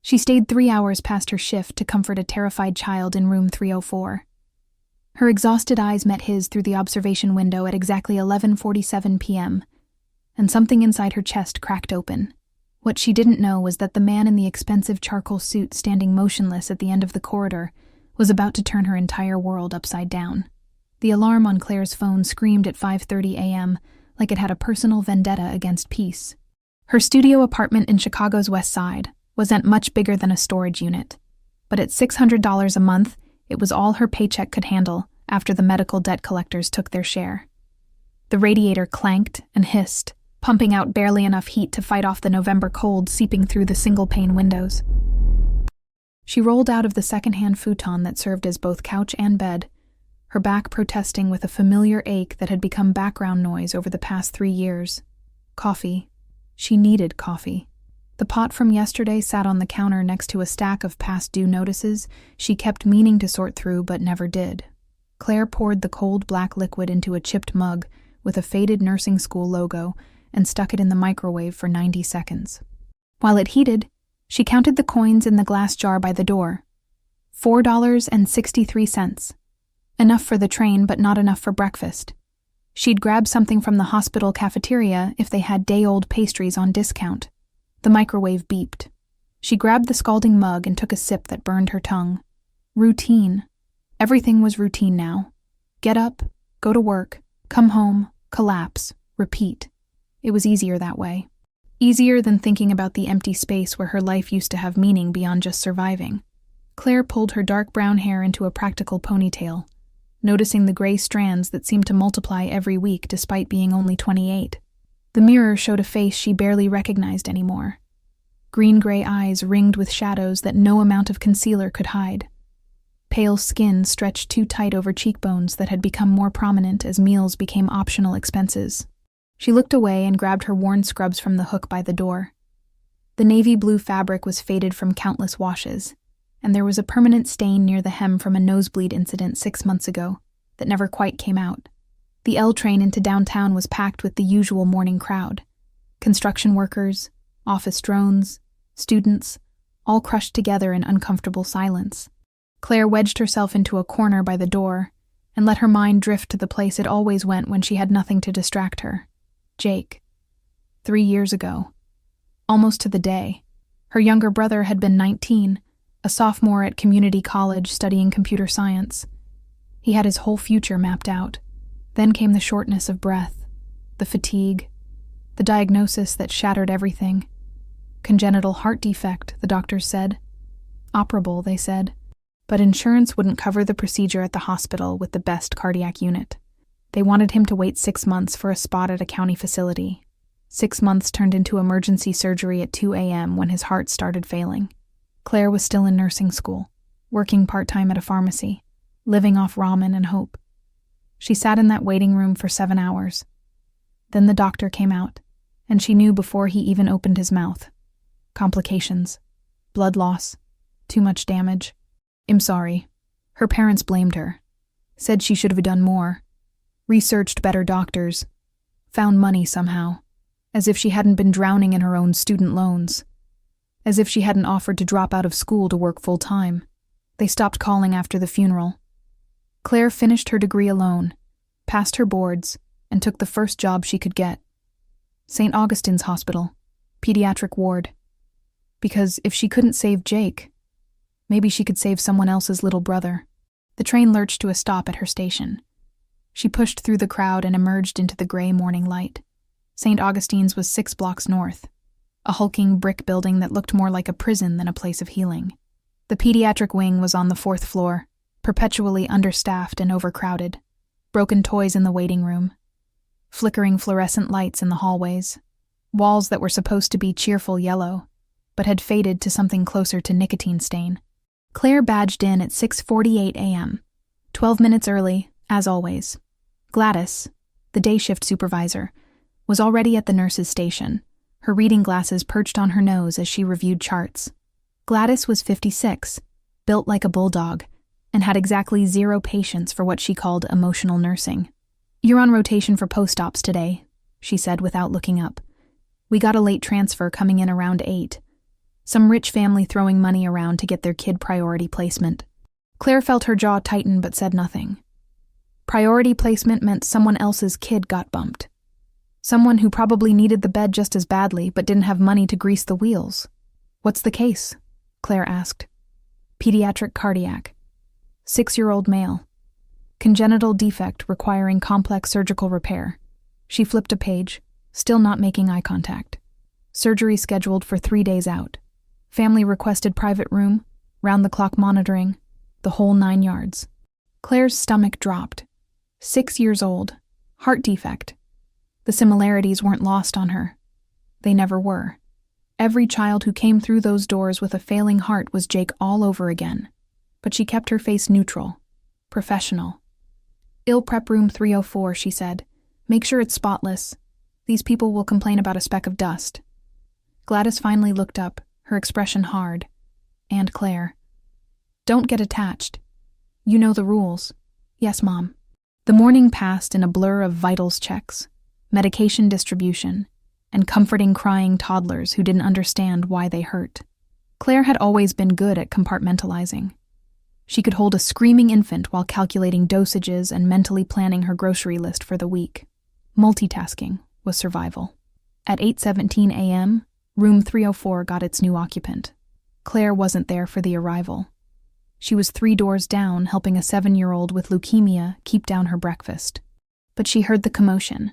She stayed 3 hours past her shift to comfort a terrified child in room 304. Her exhausted eyes met his through the observation window at exactly 11:47 p.m., and something inside her chest cracked open. What she didn't know was that the man in the expensive charcoal suit standing motionless at the end of the corridor was about to turn her entire world upside down. The alarm on Claire's phone screamed at 5:30 a.m. like it had a personal vendetta against peace. Her studio apartment in Chicago's West Side wasn't much bigger than a storage unit, but at $600 a month, it was all her paycheck could handle after the medical debt collectors took their share. The radiator clanked and hissed, pumping out barely enough heat to fight off the November cold seeping through the single-pane windows. She rolled out of the second-hand futon that served as both couch and bed, her back protesting with a familiar ache that had become background noise over the past 3 years. Coffee. She needed coffee. The pot from yesterday sat on the counter next to a stack of past due notices she kept meaning to sort through but never did. Claire poured the cold black liquid into a chipped mug with a faded nursing school logo and stuck it in the microwave for 90 seconds. While it heated, she counted the coins in the glass jar by the door. $4.63. Enough for the train, but not enough for breakfast. She'd grab something from the hospital cafeteria if they had day-old pastries on discount. The microwave beeped. She grabbed the scalding mug and took a sip that burned her tongue. Routine. Everything was routine now. Get up, go to work, come home, collapse, repeat. It was easier that way. Easier than thinking about the empty space where her life used to have meaning beyond just surviving. Claire pulled her dark brown hair into a practical ponytail, noticing the gray strands that seemed to multiply every week despite being only 28. The mirror showed a face she barely recognized anymore. Green-gray eyes ringed with shadows that no amount of concealer could hide. Pale skin stretched too tight over cheekbones that had become more prominent as meals became optional expenses. She looked away and grabbed her worn scrubs from the hook by the door. The navy blue fabric was faded from countless washes, and there was a permanent stain near the hem from a nosebleed incident 6 months ago that never quite came out. The L train into downtown was packed with the usual morning crowd. Construction workers, office drones, students, all crushed together in uncomfortable silence. Claire wedged herself into a corner by the door and let her mind drift to the place it always went when she had nothing to distract her. Jake. 3 years ago. Almost to the day. Her younger brother had been 19, a sophomore at community college studying computer science. He had his whole future mapped out. Then came the shortness of breath, the fatigue, the diagnosis that shattered everything. Congenital heart defect, the doctors said. Operable, they said. But insurance wouldn't cover the procedure at the hospital with the best cardiac unit. They wanted him to wait 6 months for a spot at a county facility. 6 months turned into emergency surgery at 2 a.m. when his heart started failing. Claire was still in nursing school, working part-time at a pharmacy, living off ramen and hope. She sat in that waiting room for 7 hours. Then the doctor came out, and she knew before he even opened his mouth. Complications. Blood loss. Too much damage. I'm sorry. Her parents blamed her. Said she should have done more. Researched better doctors. Found money somehow. As if she hadn't been drowning in her own student loans. As if she hadn't offered to drop out of school to work full-time. They stopped calling after the funeral. Claire finished her degree alone, passed her boards, and took the first job she could get. St. Augustine's Hospital, pediatric ward. Because if she couldn't save Jake, maybe she could save someone else's little brother. The train lurched to a stop at her station. She pushed through the crowd and emerged into the gray morning light. St. Augustine's was 6 blocks north, a hulking brick building that looked more like a prison than a place of healing. The pediatric wing was on the 4th floor, perpetually understaffed and overcrowded. Broken toys in the waiting room. Flickering fluorescent lights in the hallways. Walls that were supposed to be cheerful yellow, but had faded to something closer to nicotine stain. Claire badged in at 6:48 a.m., 12 minutes early, as always. Gladys, the day shift supervisor, was already at the nurse's station, her reading glasses perched on her nose as she reviewed charts. Gladys was 56, built like a bulldog, and had exactly 0 patience for what she called emotional nursing. "You're on rotation for post-ops today," she said without looking up. "We got a late transfer coming in around 8. Some rich family throwing money around to get their kid priority placement. Claire felt her jaw tighten but said nothing. Priority placement meant someone else's kid got bumped. Someone who probably needed the bed just as badly but didn't have money to grease the wheels. "What's the case?" Claire asked. "Pediatric cardiac. 6-year-old male. Congenital defect requiring complex surgical repair." She flipped a page, still not making eye contact. "Surgery scheduled for 3 days out. Family requested private room, round-the-clock monitoring, the whole 9 yards." Claire's stomach dropped. 6 years old. Heart defect. The similarities weren't lost on her. They never were. Every child who came through those doors with a failing heart was Jake all over again. But she kept her face neutral, professional. "Ill prep room 304, she said. "Make sure it's spotless. These people will complain about a speck of dust." Gladys finally looked up, her expression hard. "And Claire." "Don't get attached. You know the rules." "Yes, Mom." The morning passed in a blur of vitals checks, medication distribution, and comforting crying toddlers who didn't understand why they hurt. Claire had always been good at compartmentalizing. She could hold a screaming infant while calculating dosages and mentally planning her grocery list for the week. Multitasking was survival. At 8:17 a.m., room 304 got its new occupant. Claire wasn't there for the arrival. She was 3 doors down helping a 7-year-old with leukemia keep down her breakfast. But she heard the commotion,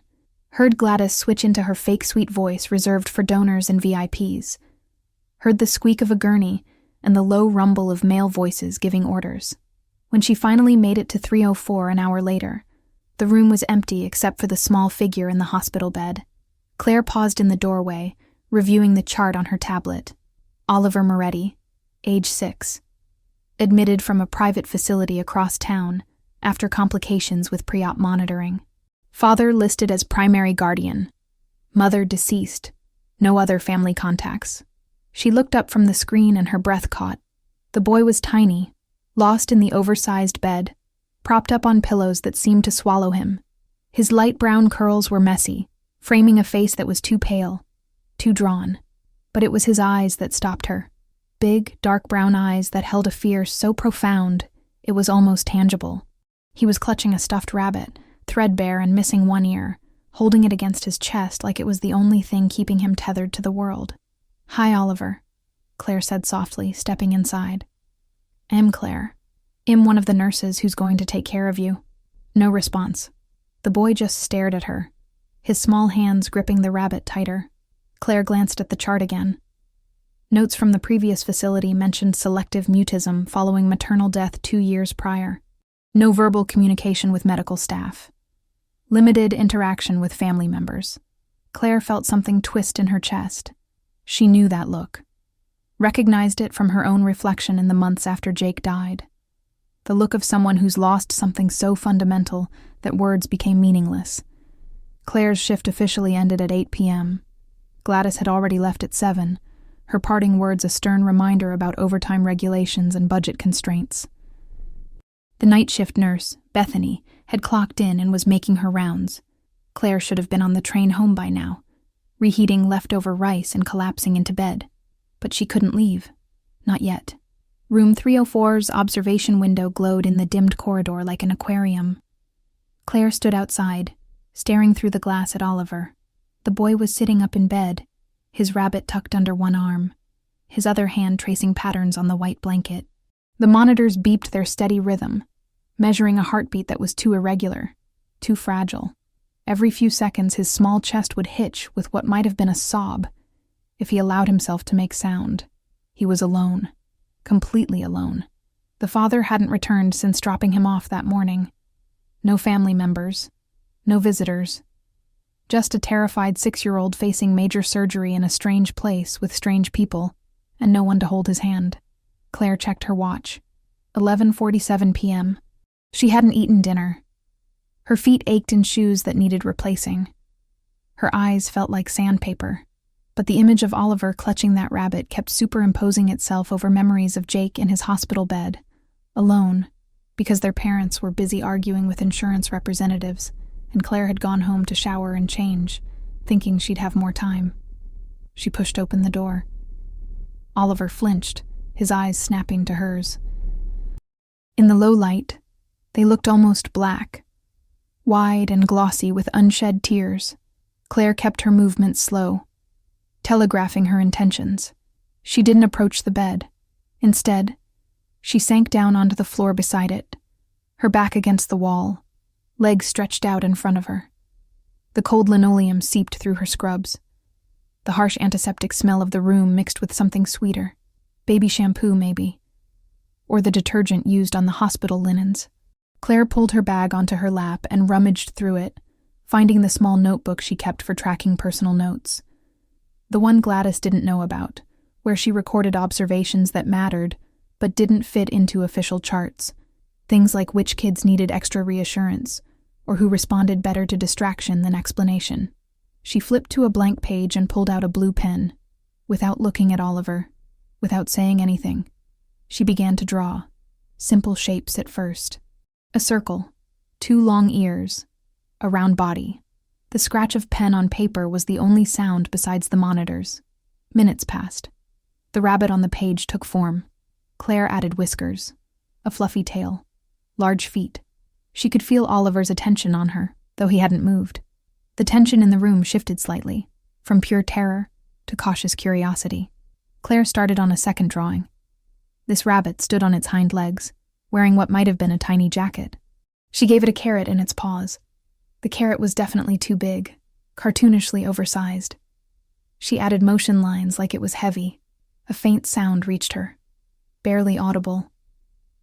heard Gladys switch into her fake sweet voice reserved for donors and VIPs, heard the squeak of a gurney and the low rumble of male voices giving orders. When she finally made it to 304 an hour later, the room was empty except for the small figure in the hospital bed. Claire paused in the doorway, reviewing the chart on her tablet. Oliver Moretti, age 6. Admitted from a private facility across town after complications with pre-op monitoring. Father listed as primary guardian. Mother deceased. No other family contacts. She looked up from the screen and her breath caught. The boy was tiny, lost in the oversized bed, propped up on pillows that seemed to swallow him. His light brown curls were messy, framing a face that was too pale, too drawn. But it was his eyes that stopped her. Big, dark brown eyes that held a fear so profound it was almost tangible. He was clutching a stuffed rabbit, threadbare and missing one ear, holding it against his chest like it was the only thing keeping him tethered to the world. "Hi, Oliver," Claire said softly, stepping inside. "I'm Claire. I'm one of the nurses who's going to take care of you." No response. The boy just stared at her, his small hands gripping the rabbit tighter. Claire glanced at the chart again. Notes from the previous facility mentioned selective mutism following maternal death 2 years prior. No verbal communication with medical staff. Limited interaction with family members. Claire felt something twist in her chest. She knew that look. Recognized it from her own reflection in the months after Jake died. The look of someone who's lost something so fundamental that words became meaningless. Claire's shift officially ended at 8 p.m. Gladys had already left at 7, her parting words a stern reminder about overtime regulations and budget constraints. The night shift nurse, Bethany, had clocked in and was making her rounds. Claire should have been on the train home by now, reheating leftover rice and collapsing into bed. But she couldn't leave. Not yet. Room 304's observation window glowed in the dimmed corridor like an aquarium. Claire stood outside, staring through the glass at Oliver. The boy was sitting up in bed, his rabbit tucked under one arm, his other hand tracing patterns on the white blanket. The monitors beeped their steady rhythm, measuring a heartbeat that was too irregular, too fragile. Every few seconds his small chest would hitch with what might have been a sob. If he allowed himself to make sound, he was alone, completely alone. The father hadn't returned since dropping him off that morning. No family members, no visitors. Just a terrified 6-year-old facing major surgery in a strange place with strange people, and no one to hold his hand. Claire checked her watch. 11:47 p.m. She hadn't eaten dinner. Her feet ached in shoes that needed replacing. Her eyes felt like sandpaper, but the image of Oliver clutching that rabbit kept superimposing itself over memories of Jake in his hospital bed, alone, because their parents were busy arguing with insurance representatives, and Claire had gone home to shower and change, thinking she'd have more time. She pushed open the door. Oliver flinched, his eyes snapping to hers. In the low light, they looked almost black, wide and glossy with unshed tears. Claire kept her movements slow, telegraphing her intentions. She didn't approach the bed. Instead, she sank down onto the floor beside it, her back against the wall, legs stretched out in front of her. The cold linoleum seeped through her scrubs. The harsh antiseptic smell of the room mixed with something sweeter. Baby shampoo, maybe. Or the detergent used on the hospital linens. Claire pulled her bag onto her lap and rummaged through it, finding the small notebook she kept for tracking personal notes. The one Gladys didn't know about, where she recorded observations that mattered but didn't fit into official charts. Things like which kids needed extra reassurance, or who responded better to distraction than explanation. She flipped to a blank page and pulled out a blue pen. Without looking at Oliver, without saying anything, she began to draw. Simple shapes at first. A circle, 2 long ears, a round body. The scratch of pen on paper was the only sound besides the monitors. Minutes passed. The rabbit on the page took form. Claire added whiskers, a fluffy tail, large feet. She could feel Oliver's attention on her, though he hadn't moved. The tension in the room shifted slightly, from pure terror to cautious curiosity. Claire started on a second drawing. This rabbit stood on its hind legs, wearing what might have been a tiny jacket. She gave it a carrot in its paws. The carrot was definitely too big, cartoonishly oversized. She added motion lines like it was heavy. A faint sound reached her, barely audible.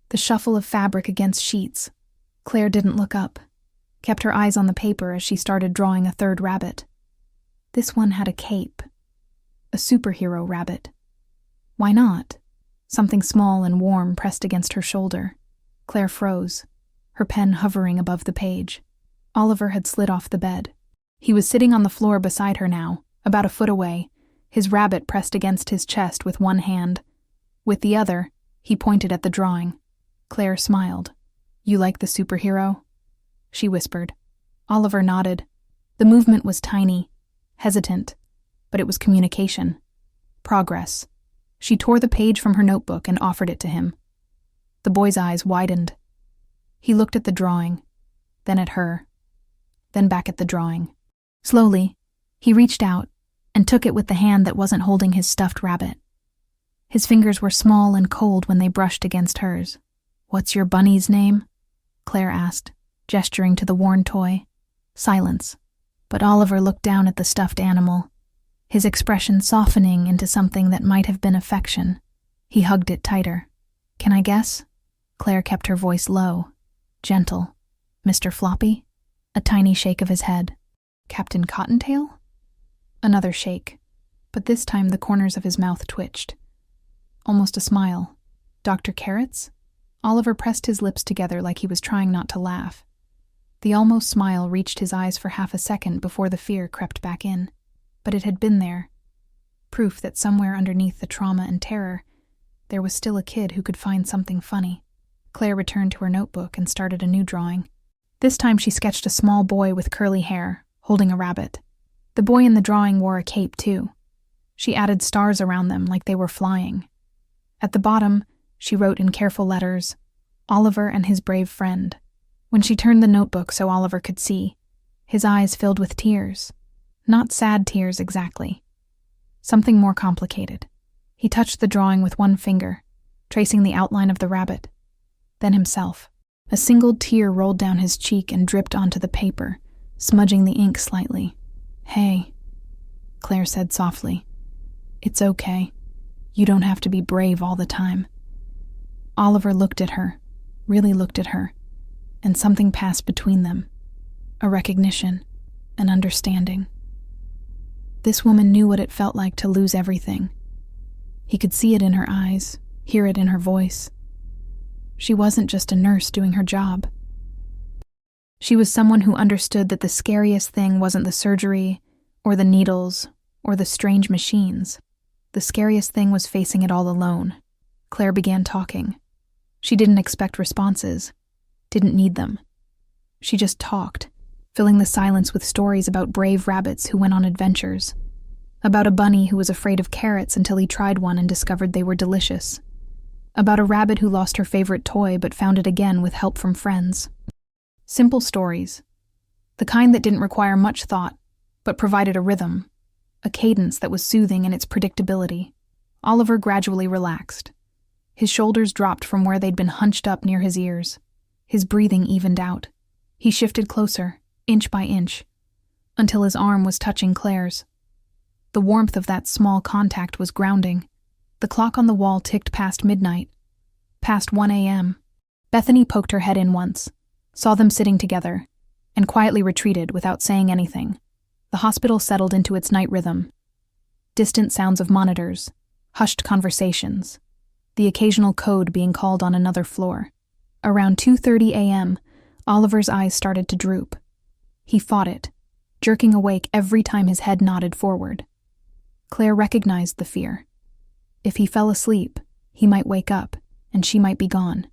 The shuffle of fabric against sheets. Claire didn't look up, kept her eyes on the paper as she started drawing a third rabbit. This one had a cape. A superhero rabbit. Why not? Something small and warm pressed against her shoulder. Claire froze, her pen hovering above the page. Oliver had slid off the bed. He was sitting on the floor beside her now, about a foot away, his rabbit pressed against his chest with one hand. With the other, he pointed at the drawing. Claire smiled. "You like the superhero?" she whispered. Oliver nodded. The movement was tiny, hesitant, but it was communication. Progress. She tore the page from her notebook and offered it to him. The boy's eyes widened. He looked at the drawing, then at her, then back at the drawing. Slowly, he reached out and took it with the hand that wasn't holding his stuffed rabbit. His fingers were small and cold when they brushed against hers. "What's your bunny's name?" Claire asked, gesturing to the worn toy. Silence. But Oliver looked down at the stuffed animal, his expression softening into something that might have been affection. He hugged it tighter. "Can I guess?" Claire kept her voice low, gentle. "Mr. Floppy?" A tiny shake of his head. "Captain Cottontail?" Another shake, but this time the corners of his mouth twitched. Almost a smile. "Dr. Carrots?" Oliver pressed his lips together like he was trying not to laugh. The almost smile reached his eyes for half a second before the fear crept back in. But it had been there. Proof that somewhere underneath the trauma and terror, there was still a kid who could find something funny. Claire returned to her notebook and started a new drawing. This time she sketched a small boy with curly hair, holding a rabbit. The boy in the drawing wore a cape too. She added stars around them like they were flying. At the bottom, she wrote in careful letters, "Oliver and his brave friend." When she turned the notebook so Oliver could see, his eyes filled with tears. Not sad tears exactly. Something more complicated. He touched the drawing with one finger, tracing the outline of the rabbit. Then himself. A single tear rolled down his cheek and dripped onto the paper, smudging the ink slightly. "Hey," Claire said softly. "It's okay. You don't have to be brave all the time." Oliver looked at her, really looked at her, and something passed between them. A recognition, an understanding. This woman knew what it felt like to lose everything. He could see it in her eyes, hear it in her voice. She wasn't just a nurse doing her job. She was someone who understood that the scariest thing wasn't the surgery, or the needles, or the strange machines. The scariest thing was facing it all alone. Claire began talking. She didn't expect responses, didn't need them. She just talked, filling the silence with stories about brave rabbits who went on adventures. About a bunny who was afraid of carrots until he tried one and discovered they were delicious. About a rabbit who lost her favorite toy but found it again with help from friends. Simple stories. The kind that didn't require much thought, but provided a rhythm, a cadence that was soothing in its predictability. Oliver gradually relaxed. His shoulders dropped from where they'd been hunched up near his ears. His breathing evened out. He shifted closer, inch by inch, until his arm was touching Claire's. The warmth of that small contact was grounding. The clock on the wall ticked past midnight, past 1 a.m. Bethany poked her head in once, saw them sitting together, and quietly retreated without saying anything. The hospital settled into its night rhythm. Distant sounds of monitors, hushed conversations, the occasional code being called on another floor. Around 2:30 a.m., Oliver's eyes started to droop. He fought it, jerking awake every time his head nodded forward. Claire recognized the fear. If he fell asleep, he might wake up, and she might be gone.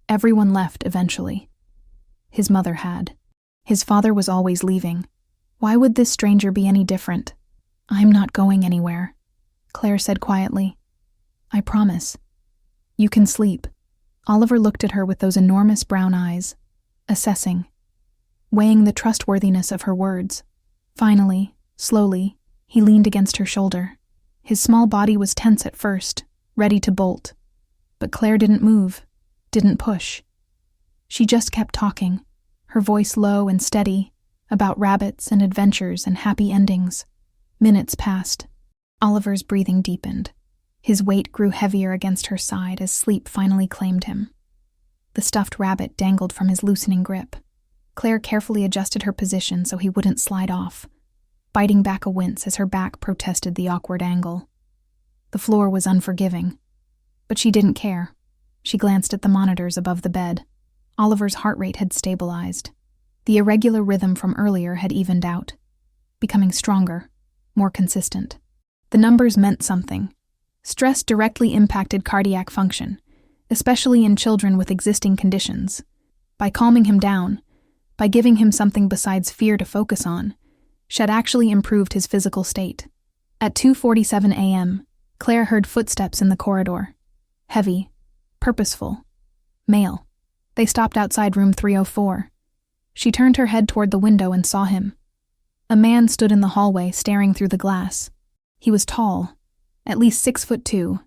Everyone left eventually. His mother had. His father was always leaving. Why would this stranger be any different? "I'm not going anywhere," Claire said quietly. "I promise. You can sleep." Oliver looked at her with those enormous brown eyes, assessing, weighing the trustworthiness of her words. Finally, slowly, he leaned against her shoulder. His small body was tense at first, ready to bolt. But Claire didn't move, didn't push. She just kept talking, her voice low and steady, about rabbits and adventures and happy endings. Minutes passed. Oliver's breathing deepened. His weight grew heavier against her side as sleep finally claimed him. The stuffed rabbit dangled from his loosening grip. Claire carefully adjusted her position so he wouldn't slide off, biting back a wince as her back protested the awkward angle. The floor was unforgiving, but she didn't care. She glanced at the monitors above the bed. Oliver's heart rate had stabilized. The irregular rhythm from earlier had evened out, becoming stronger, more consistent. The numbers meant something. Stress directly impacted cardiac function, especially in children with existing conditions. By calming him down, by giving him something besides fear to focus on, she had actually improved his physical state. At 2:47 a.m., Claire heard footsteps in the corridor. Heavy, purposeful, male. They stopped outside room 304. She turned her head toward the window and saw him. A man stood in the hallway staring through the glass. He was tall, at least 6'2",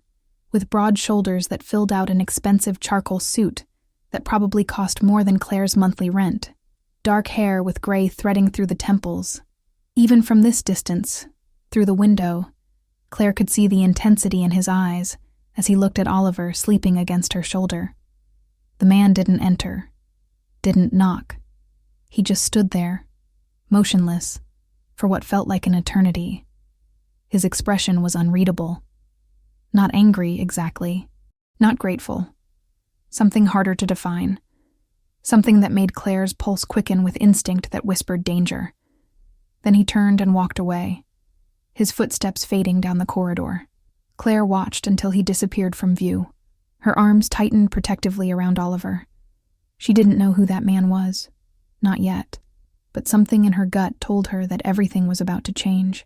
with broad shoulders that filled out an expensive charcoal suit that probably cost more than Claire's monthly rent. Dark hair with gray threading through the temples. Even from this distance, through the window, Claire could see the intensity in his eyes as he looked at Oliver sleeping against her shoulder. The man didn't enter, didn't knock. He just stood there, motionless, for what felt like an eternity. His expression was unreadable. Not angry, exactly. Not grateful. Something harder to define. Something that made Claire's pulse quicken with instinct that whispered danger. Then he turned and walked away, his footsteps fading down the corridor. Claire watched until he disappeared from view. Her arms tightened protectively around Oliver. She didn't know who that man was. Not yet. But something in her gut told her that everything was about to change.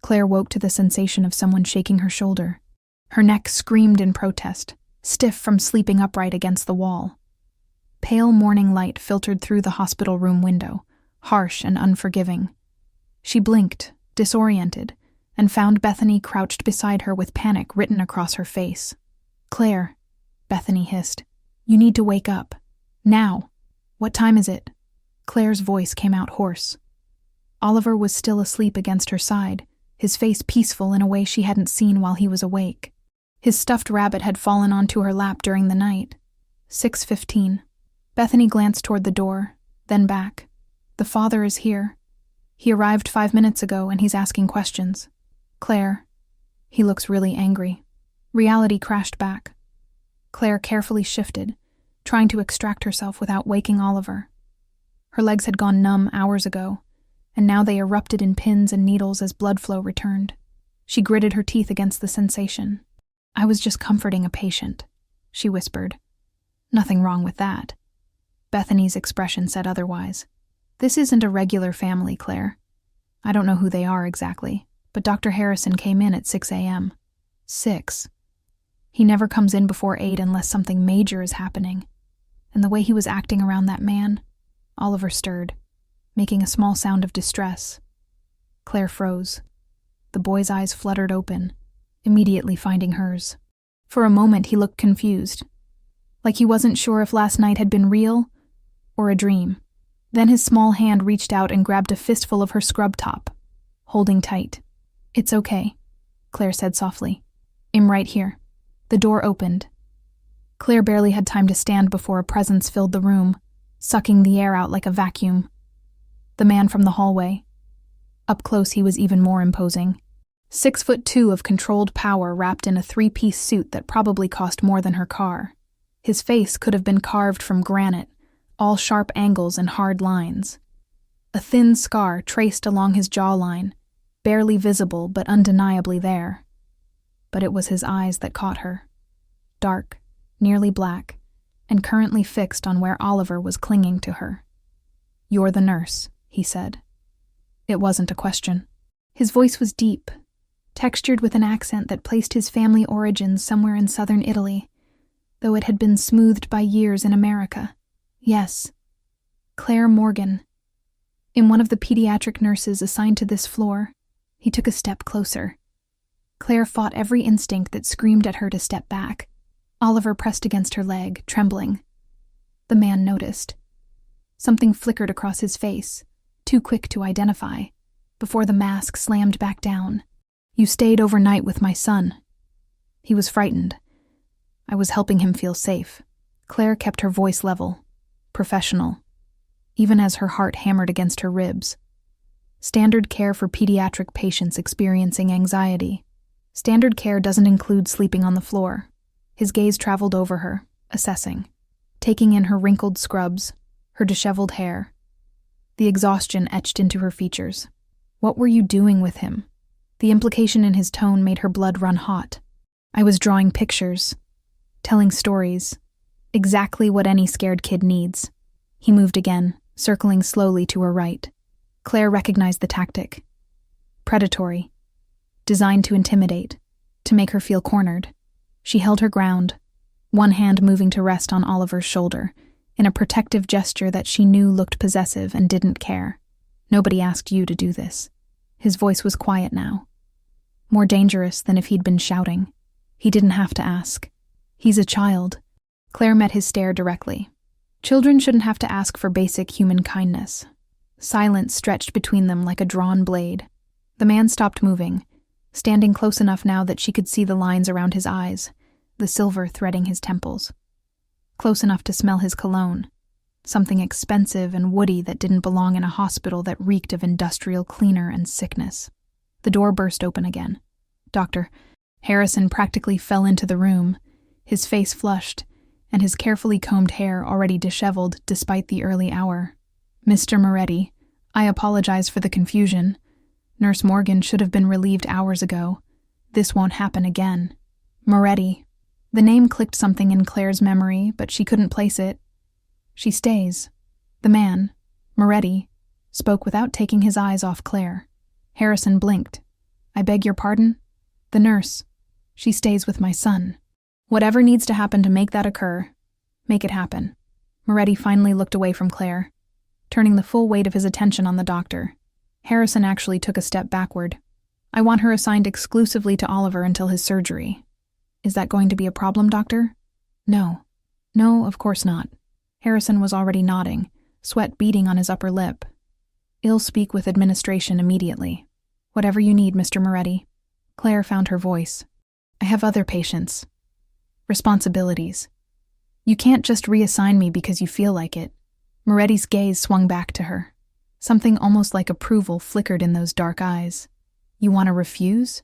Claire woke to the sensation of someone shaking her shoulder. Her neck screamed in protest, stiff from sleeping upright against the wall. Pale morning light filtered through the hospital room window, harsh and unforgiving. She blinked, disoriented, and found Bethany crouched beside her with panic written across her face. "Claire," Bethany hissed, "you need to wake up. Now. What time is it?" Claire's voice came out hoarse. Oliver was still asleep against her side, his face peaceful in a way she hadn't seen while he was awake. His stuffed rabbit had fallen onto her lap during the night. 6:15. Bethany glanced toward the door, then back. "The father is here. He arrived 5 minutes ago and he's asking questions. Claire, he looks really angry." Reality crashed back. Claire carefully shifted, trying to extract herself without waking Oliver. Her legs had gone numb hours ago, and now they erupted in pins and needles as blood flow returned. She gritted her teeth against the sensation. "I was just comforting a patient," she whispered. "Nothing wrong with that." Bethany's expression said otherwise. "This isn't a regular family, Claire. I don't know who they are exactly, but Dr. Harrison came in at 6 a.m. 6. He never comes in before 8 unless something major is happening. And the way he was acting around that man, Oliver stirred, making a small sound of distress. Claire froze. The boy's eyes fluttered open, immediately finding hers. For a moment he looked confused, like he wasn't sure if last night had been real or a dream. Then his small hand reached out and grabbed a fistful of her scrub top, holding tight. "It's okay," Claire said softly. "I'm right here." The door opened. Claire barely had time to stand before a presence filled the room, sucking the air out like a vacuum. The man from the hallway. Up close he was even more imposing. 6'2" of controlled power wrapped in a 3-piece suit that probably cost more than her car. His face could have been carved from granite, all sharp angles and hard lines. A thin scar traced along his jawline, barely visible but undeniably there. But it was his eyes that caught her. Dark, nearly black, and currently fixed on where Oliver was clinging to her. "You're the nurse," he said. It wasn't a question. His voice was deep, textured with an accent that placed his family origins somewhere in southern Italy, though it had been smoothed by years in America. "Yes. Claire Morgan." In one of the pediatric nurses assigned to this floor, he took a step closer. Claire fought every instinct that screamed at her to step back. Oliver pressed against her leg, trembling. The man noticed. Something flickered across his face, too quick to identify, before the mask slammed back down. "You stayed overnight with my son." He was frightened. I was helping him feel safe. Claire kept her voice level, professional, even as her heart hammered against her ribs. Standard care for pediatric patients experiencing anxiety. Standard care doesn't include sleeping on the floor. His gaze traveled over her, assessing, taking in her wrinkled scrubs, her disheveled hair. The exhaustion etched into her features. "What were you doing with him?" The implication in his tone made her blood run hot. "I was drawing pictures, telling stories, exactly what any scared kid needs." He moved again, circling slowly to her right. Claire recognized the tactic. Predatory. Designed to intimidate, to make her feel cornered. She held her ground, one hand moving to rest on Oliver's shoulder, in a protective gesture that she knew looked possessive and didn't care. "Nobody asked you to do this." His voice was quiet now. More dangerous than if he'd been shouting. He didn't have to ask. "He's a child." Claire met his stare directly. Children shouldn't have to ask for basic human kindness. Silence stretched between them like a drawn blade. The man stopped moving, standing close enough now that she could see the lines around his eyes, the silver threading his temples. Close enough to smell his cologne, something expensive and woody that didn't belong in a hospital that reeked of industrial cleaner and sickness. The door burst open again. Dr. Harrison practically fell into the room, his face flushed, and his carefully combed hair already disheveled despite the early hour. "Mr. Moretti, I apologize for the confusion. Nurse Morgan should have been relieved hours ago. This won't happen again." Moretti. The name clicked something in Claire's memory, but she couldn't place it. "She stays." The man, Moretti, spoke without taking his eyes off Claire. Harrison blinked. "I beg your pardon?" "The nurse. She stays with my son." "Whatever needs to happen to make that occur, make it happen." Moretti finally looked away from Claire, turning the full weight of his attention on the doctor. Harrison actually took a step backward. "I want her assigned exclusively to Oliver until his surgery." "Is that going to be a problem, doctor?" "No. No, of course not." Harrison was already nodding, sweat beading on his upper lip. "I'll speak with administration immediately." "Whatever you need, Mr. Moretti." Claire found her voice. "I have other patients. Responsibilities. You can't just reassign me because you feel like it." Moretti's gaze swung back to her. Something almost like approval flickered in those dark eyes. "You want to refuse?"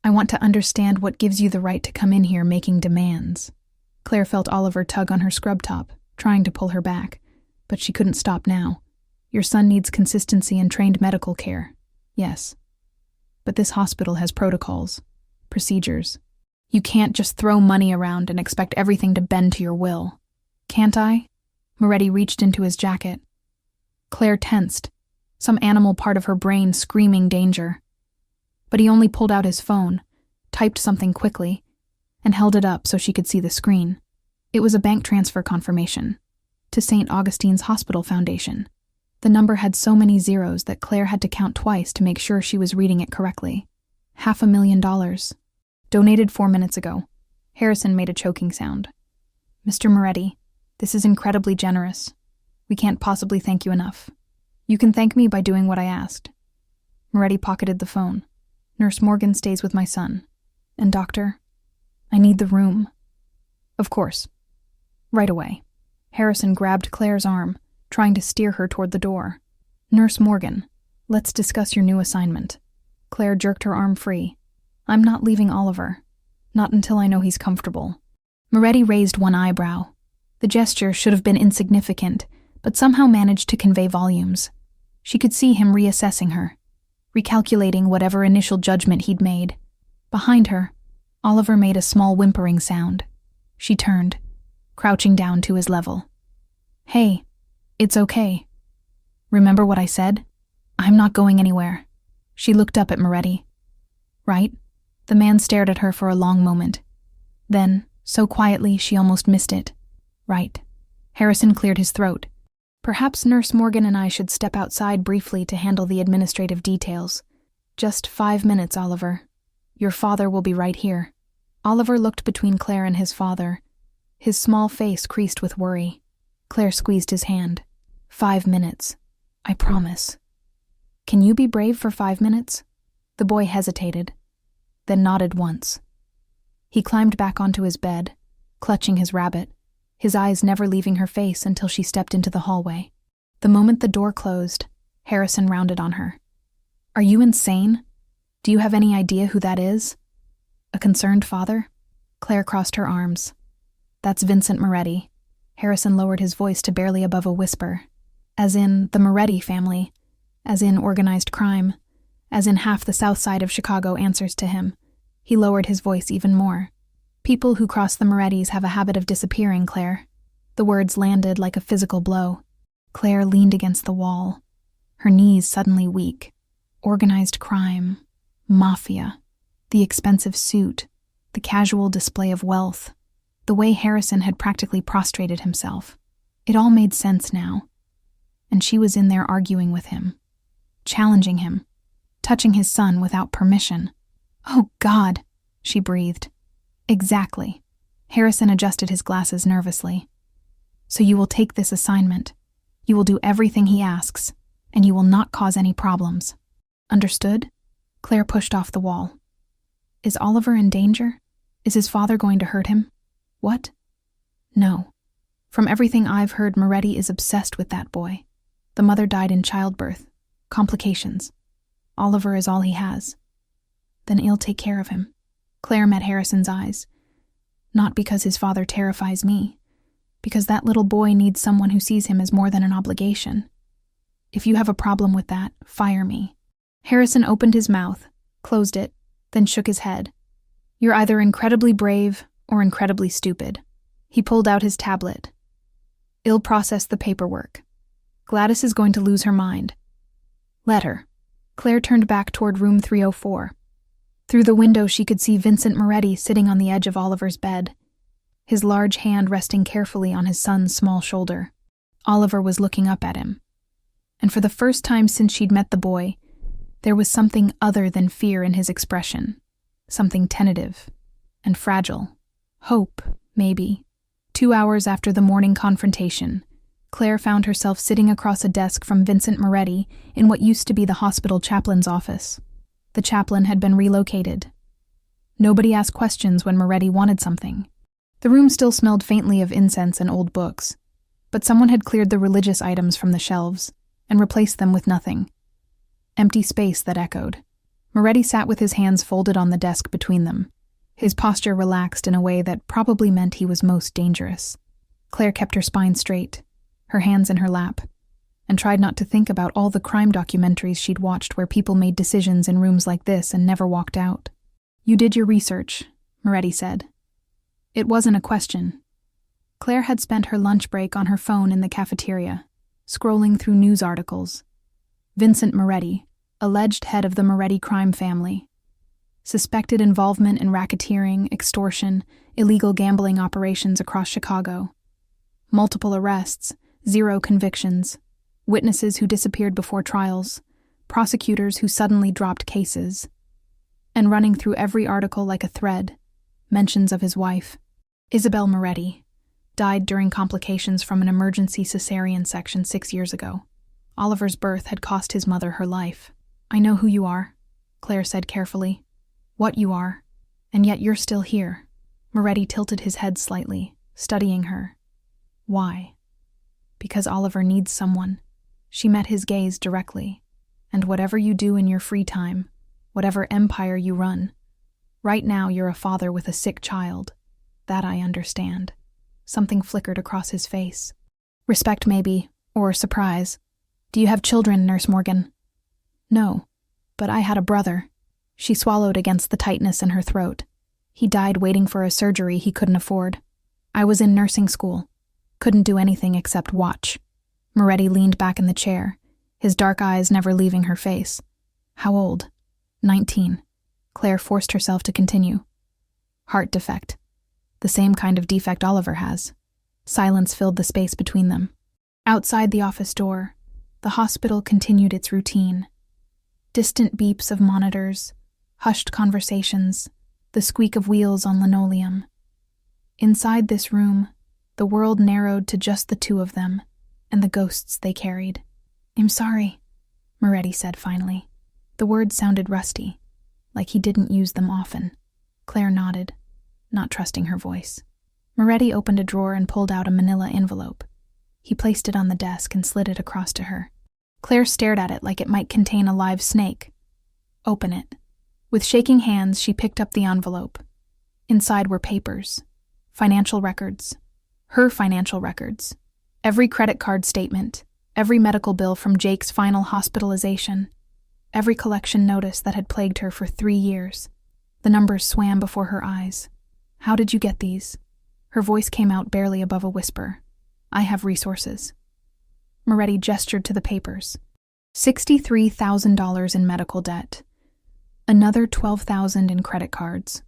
"I want to understand what gives you the right to come in here making demands." Claire felt Oliver tug on her scrub top, trying to pull her back, but she couldn't stop now. "Your son needs consistency and trained medical care." "Yes. But this hospital has protocols, procedures. You can't just throw money around and expect everything to bend to your will." "Can't I?" Moretti reached into his jacket. Claire tensed, some animal part of her brain screaming danger. but he only pulled out his phone, typed something quickly, and held it up so she could see the screen. It was a bank transfer confirmation to St. Augustine's Hospital Foundation. The number had so many zeros that Claire had to count twice to make sure she was reading it correctly. $500,000. Donated 4 minutes ago. Harrison made a choking sound. Mr. Moretti, this is incredibly generous. We can't possibly thank you enough. You can thank me by doing what I asked. Moretti pocketed the phone. Nurse Morgan stays with my son. And doctor, I need the room. Of course. Right away. Harrison grabbed Claire's arm, trying to steer her toward the door. Nurse Morgan, let's discuss your new assignment. Claire jerked her arm free. I'm not leaving Oliver. Not until I know he's comfortable. Moretti raised one eyebrow. The gesture should have been insignificant, but somehow managed to convey volumes. She could see him reassessing her, recalculating whatever initial judgment he'd made. Behind her, Oliver made a small whimpering sound. She turned, crouching down to his level. Hey, it's okay. Remember what I said? I'm not going anywhere. She looked up at Moretti. Right? The man stared at her for a long moment. Then, so quietly she almost missed it. Right. Harrison cleared his throat. Perhaps Nurse Morgan and I should step outside briefly to handle the administrative details. Just 5 minutes, Oliver. Your father will be right here. Oliver looked between Claire and his father, his small face creased with worry. Claire squeezed his hand. 5 minutes. I promise. Can you be brave for 5 minutes? The boy hesitated, then nodded once. He climbed back onto his bed, clutching his rabbit, his eyes never leaving her face until she stepped into the hallway. The moment the door closed, Harrison rounded on her. Are you insane? Do you have any idea who that is? A concerned father? Claire crossed her arms. That's Vincent Moretti. Harrison lowered his voice to barely above a whisper. As in the Moretti family. As in organized crime. As in half the south side of Chicago answers to him. He lowered his voice even more. People who cross the Morettis have a habit of disappearing, Claire. The words landed like a physical blow. Claire leaned against the wall, her knees suddenly weak. Organized crime. Mafia. The expensive suit. The casual display of wealth. The way Harrison had practically prostrated himself. It all made sense now. And she was in there arguing with him. Challenging him. Touching his son without permission. Oh, God, she breathed. Exactly. Harrison adjusted his glasses nervously. So you will take this assignment. You will do everything he asks, and you will not cause any problems. Understood? Claire pushed off the wall. Is Oliver in danger? Is his father going to hurt him? What? No. From everything I've heard, Moretti is obsessed with that boy. The mother died in childbirth. Complications. Oliver is all he has. Then he'll take care of him. Claire met Harrison's eyes. Not because his father terrifies me. Because that little boy needs someone who sees him as more than an obligation. If you have a problem with that, fire me. Harrison opened his mouth, closed it, then shook his head. You're either incredibly brave or incredibly stupid. He pulled out his tablet. I'll process the paperwork. Gladys is going to lose her mind. Let her. Claire turned back toward room 304. Through the window she could see Vincent Moretti sitting on the edge of Oliver's bed, his large hand resting carefully on his son's small shoulder. Oliver was looking up at him. And for the first time since she'd met the boy, there was something other than fear in his expression. Something tentative and fragile. Hope, maybe. 2 hours after the morning confrontation, Claire found herself sitting across a desk from Vincent Moretti in what used to be the hospital chaplain's office. The chaplain had been relocated. Nobody asked questions when Moretti wanted something. The room still smelled faintly of incense and old books, but someone had cleared the religious items from the shelves and replaced them with nothing. Empty space that echoed. Moretti sat with his hands folded on the desk between them, his posture relaxed in a way that probably meant he was most dangerous. Claire kept her spine straight, her hands in her lap, and tried not to think about all the crime documentaries she'd watched where people made decisions in rooms like this and never walked out. You did your research, Moretti said. It wasn't a question. Claire had spent her lunch break on her phone in the cafeteria, scrolling through news articles. Vincent Moretti, alleged head of the Moretti crime family, Suspected involvement in racketeering, extortion, illegal gambling operations across Chicago. Multiple arrests, 0 convictions. Witnesses who disappeared before trials. Prosecutors who suddenly dropped cases. And running through every article like a thread, mentions of his wife, Isabel Moretti, died during complications from an emergency cesarean section 6 years ago. Oliver's birth had cost his mother her life. I know who you are, Claire said carefully. What you are, and yet you're still here. Moretti tilted his head slightly, studying her. Why? Because Oliver needs someone. She met his gaze directly. And whatever you do in your free time, whatever empire you run, right now you're a father with a sick child. That I understand. Something flickered across his face. Respect maybe, or surprise. Do you have children, Nurse Morgan? No, but I had a brother. She swallowed against the tightness in her throat. He died waiting for a surgery he couldn't afford. I was in nursing school. Couldn't do anything except watch. Moretti leaned back in the chair, his dark eyes never leaving her face. How old? 19. Claire forced herself to continue. Heart defect. The same kind of defect Oliver has. Silence filled the space between them. Outside the office door, the hospital continued its routine. Distant beeps of monitors, hushed conversations, the squeak of wheels on linoleum. Inside this room, the world narrowed to just the two of them and the ghosts they carried. I'm sorry, Moretti said finally. The words sounded rusty, like he didn't use them often. Claire nodded, not trusting her voice. Moretti opened a drawer and pulled out a manila envelope. He placed it on the desk and slid it across to her. Claire stared at it like it might contain a live snake. Open it. With shaking hands, she picked up the envelope. Inside were papers, financial records, her financial records, every credit card statement, every medical bill from Jake's final hospitalization, every collection notice that had plagued her for 3 years. The numbers swam before her eyes. How did you get these? Her voice came out barely above a whisper. I have resources. Moretti gestured to the papers. $63,000 in medical debt. Another $12,000 in credit cards.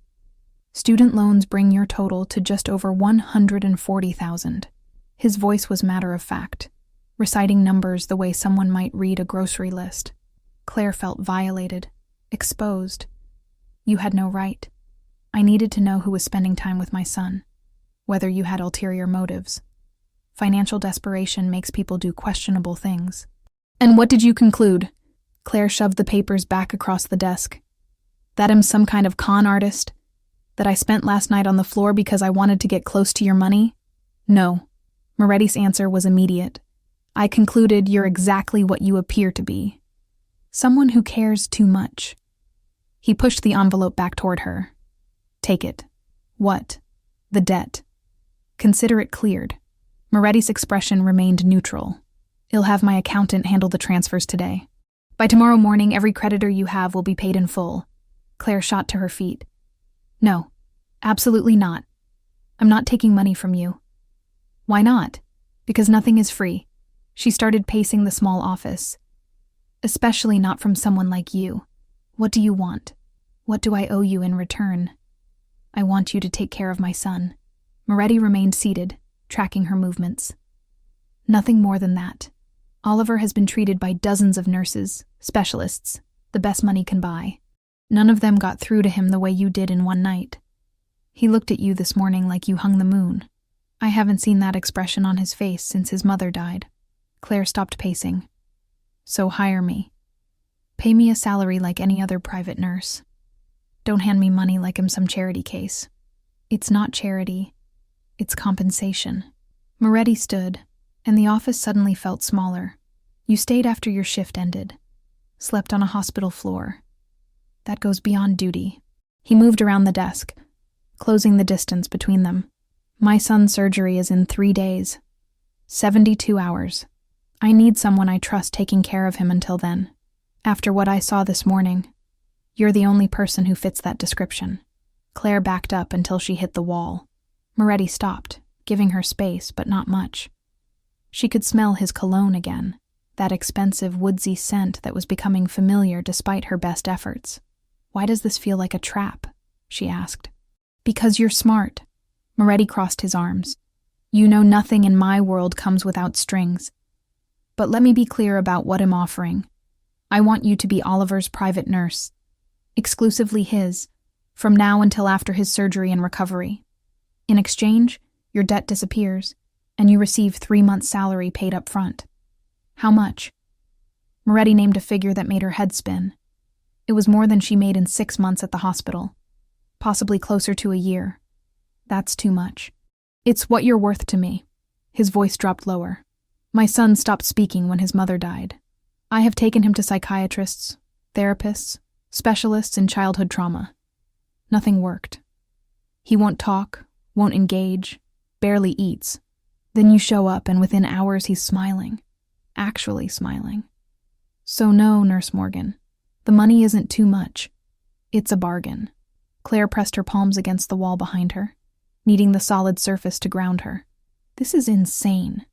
Student loans bring your total to just over $140,000. His voice was matter of fact, reciting numbers the way someone might read a grocery list. Claire felt violated, exposed. You had no right. I needed to know who was spending time with my son, whether you had ulterior motives. Financial desperation makes people do questionable things. And what did you conclude? Claire shoved the papers back across the desk. That I'm some kind of con artist? That I spent last night on the floor because I wanted to get close to your money? No. Moretti's answer was immediate. I concluded you're exactly what you appear to be. Someone who cares too much. He pushed the envelope back toward her. Take it. What? The debt. Consider it cleared. Moretti's expression remained neutral. I'll have my accountant handle the transfers today. By tomorrow morning, every creditor you have will be paid in full. Claire shot to her feet. No, absolutely not. I'm not taking money from you. Why not? Because nothing is free. She started pacing the small office. Especially not from someone like you. What do you want? What do I owe you in return? I want you to take care of my son. Moretti remained seated, tracking her movements. Nothing more than that. Oliver has been treated by dozens of nurses, specialists, the best money can buy. None of them got through to him the way you did in one night. He looked at you this morning like you hung the moon. I haven't seen that expression on his face since his mother died. Claire stopped pacing. So hire me. Pay me a salary like any other private nurse. Don't hand me money like I'm some charity case. It's not charity. It's compensation. Moretti stood, and the office suddenly felt smaller. You stayed after your shift ended. Slept on a hospital floor. That goes beyond duty. He moved around the desk, closing the distance between them. My son's surgery is in 3 days. 72 hours. I need someone I trust taking care of him until then. After what I saw this morning, you're the only person who fits that description. Claire backed up until she hit the wall. Moretti stopped, giving her space, but not much. She could smell his cologne again, that expensive woodsy scent that was becoming familiar despite her best efforts. Why does this feel like a trap? She asked. Because you're smart. Moretti crossed his arms. You know nothing in my world comes without strings. But let me be clear about what I'm offering. I want you to be Oliver's private nurse. Exclusively his, from now until after his surgery and recovery. In exchange, your debt disappears, and you receive 3 months' salary paid up front. How much? Moretti named a figure that made her head spin. It was more than she made in 6 months at the hospital. Possibly closer to a year. That's too much. It's what you're worth to me. His voice dropped lower. My son stopped speaking when his mother died. I have taken him to psychiatrists, therapists, specialists in childhood trauma. Nothing worked. He won't talk, won't engage, barely eats. Then you show up and within hours he's smiling. Actually smiling. So no, Nurse Morgan. The money isn't too much. It's a bargain. Claire pressed her palms against the wall behind her, needing the solid surface to ground her. This is insane.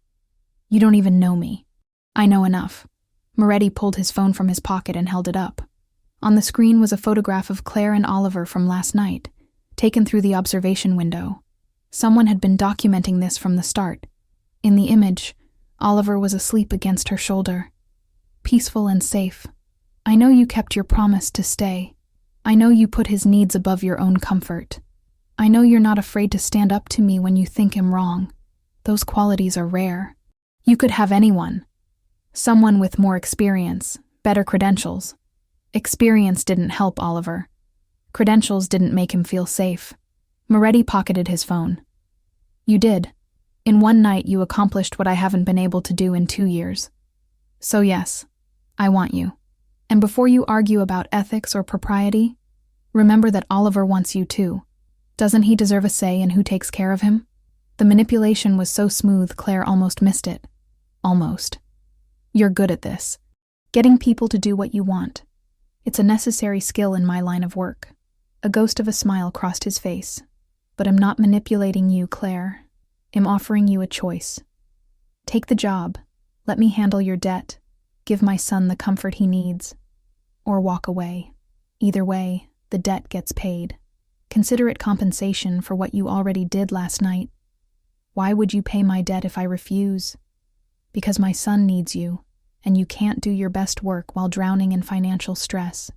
You don't even know me. I know enough. Moretti pulled his phone from his pocket and held it up. On the screen was a photograph of Claire and Oliver from last night, taken through the observation window. Someone had been documenting this from the start. In the image, Oliver was asleep against her shoulder. Peaceful and safe. I know you kept your promise to stay. I know you put his needs above your own comfort. I know you're not afraid to stand up to me when you think I'm wrong. Those qualities are rare. You could have anyone. Someone with more experience, better credentials. Experience didn't help Oliver. Credentials didn't make him feel safe. Moretti pocketed his phone. You did. In one night you accomplished what I haven't been able to do in 2 years. So yes, I want you. And before you argue about ethics or propriety, remember that Oliver wants you too. Doesn't he deserve a say in who takes care of him? The manipulation was so smooth Claire almost missed it. Almost. You're good at this. Getting people to do what you want. It's a necessary skill in my line of work. A ghost of a smile crossed his face. But I'm not manipulating you, Claire. I'm offering you a choice. Take the job. Let me handle your debt. Give my son the comfort he needs. Or walk away. Either way, the debt gets paid. Consider it compensation for what you already did last night. Why would you pay my debt if I refuse? Because my son needs you, and you can't do your best work while drowning in financial stress.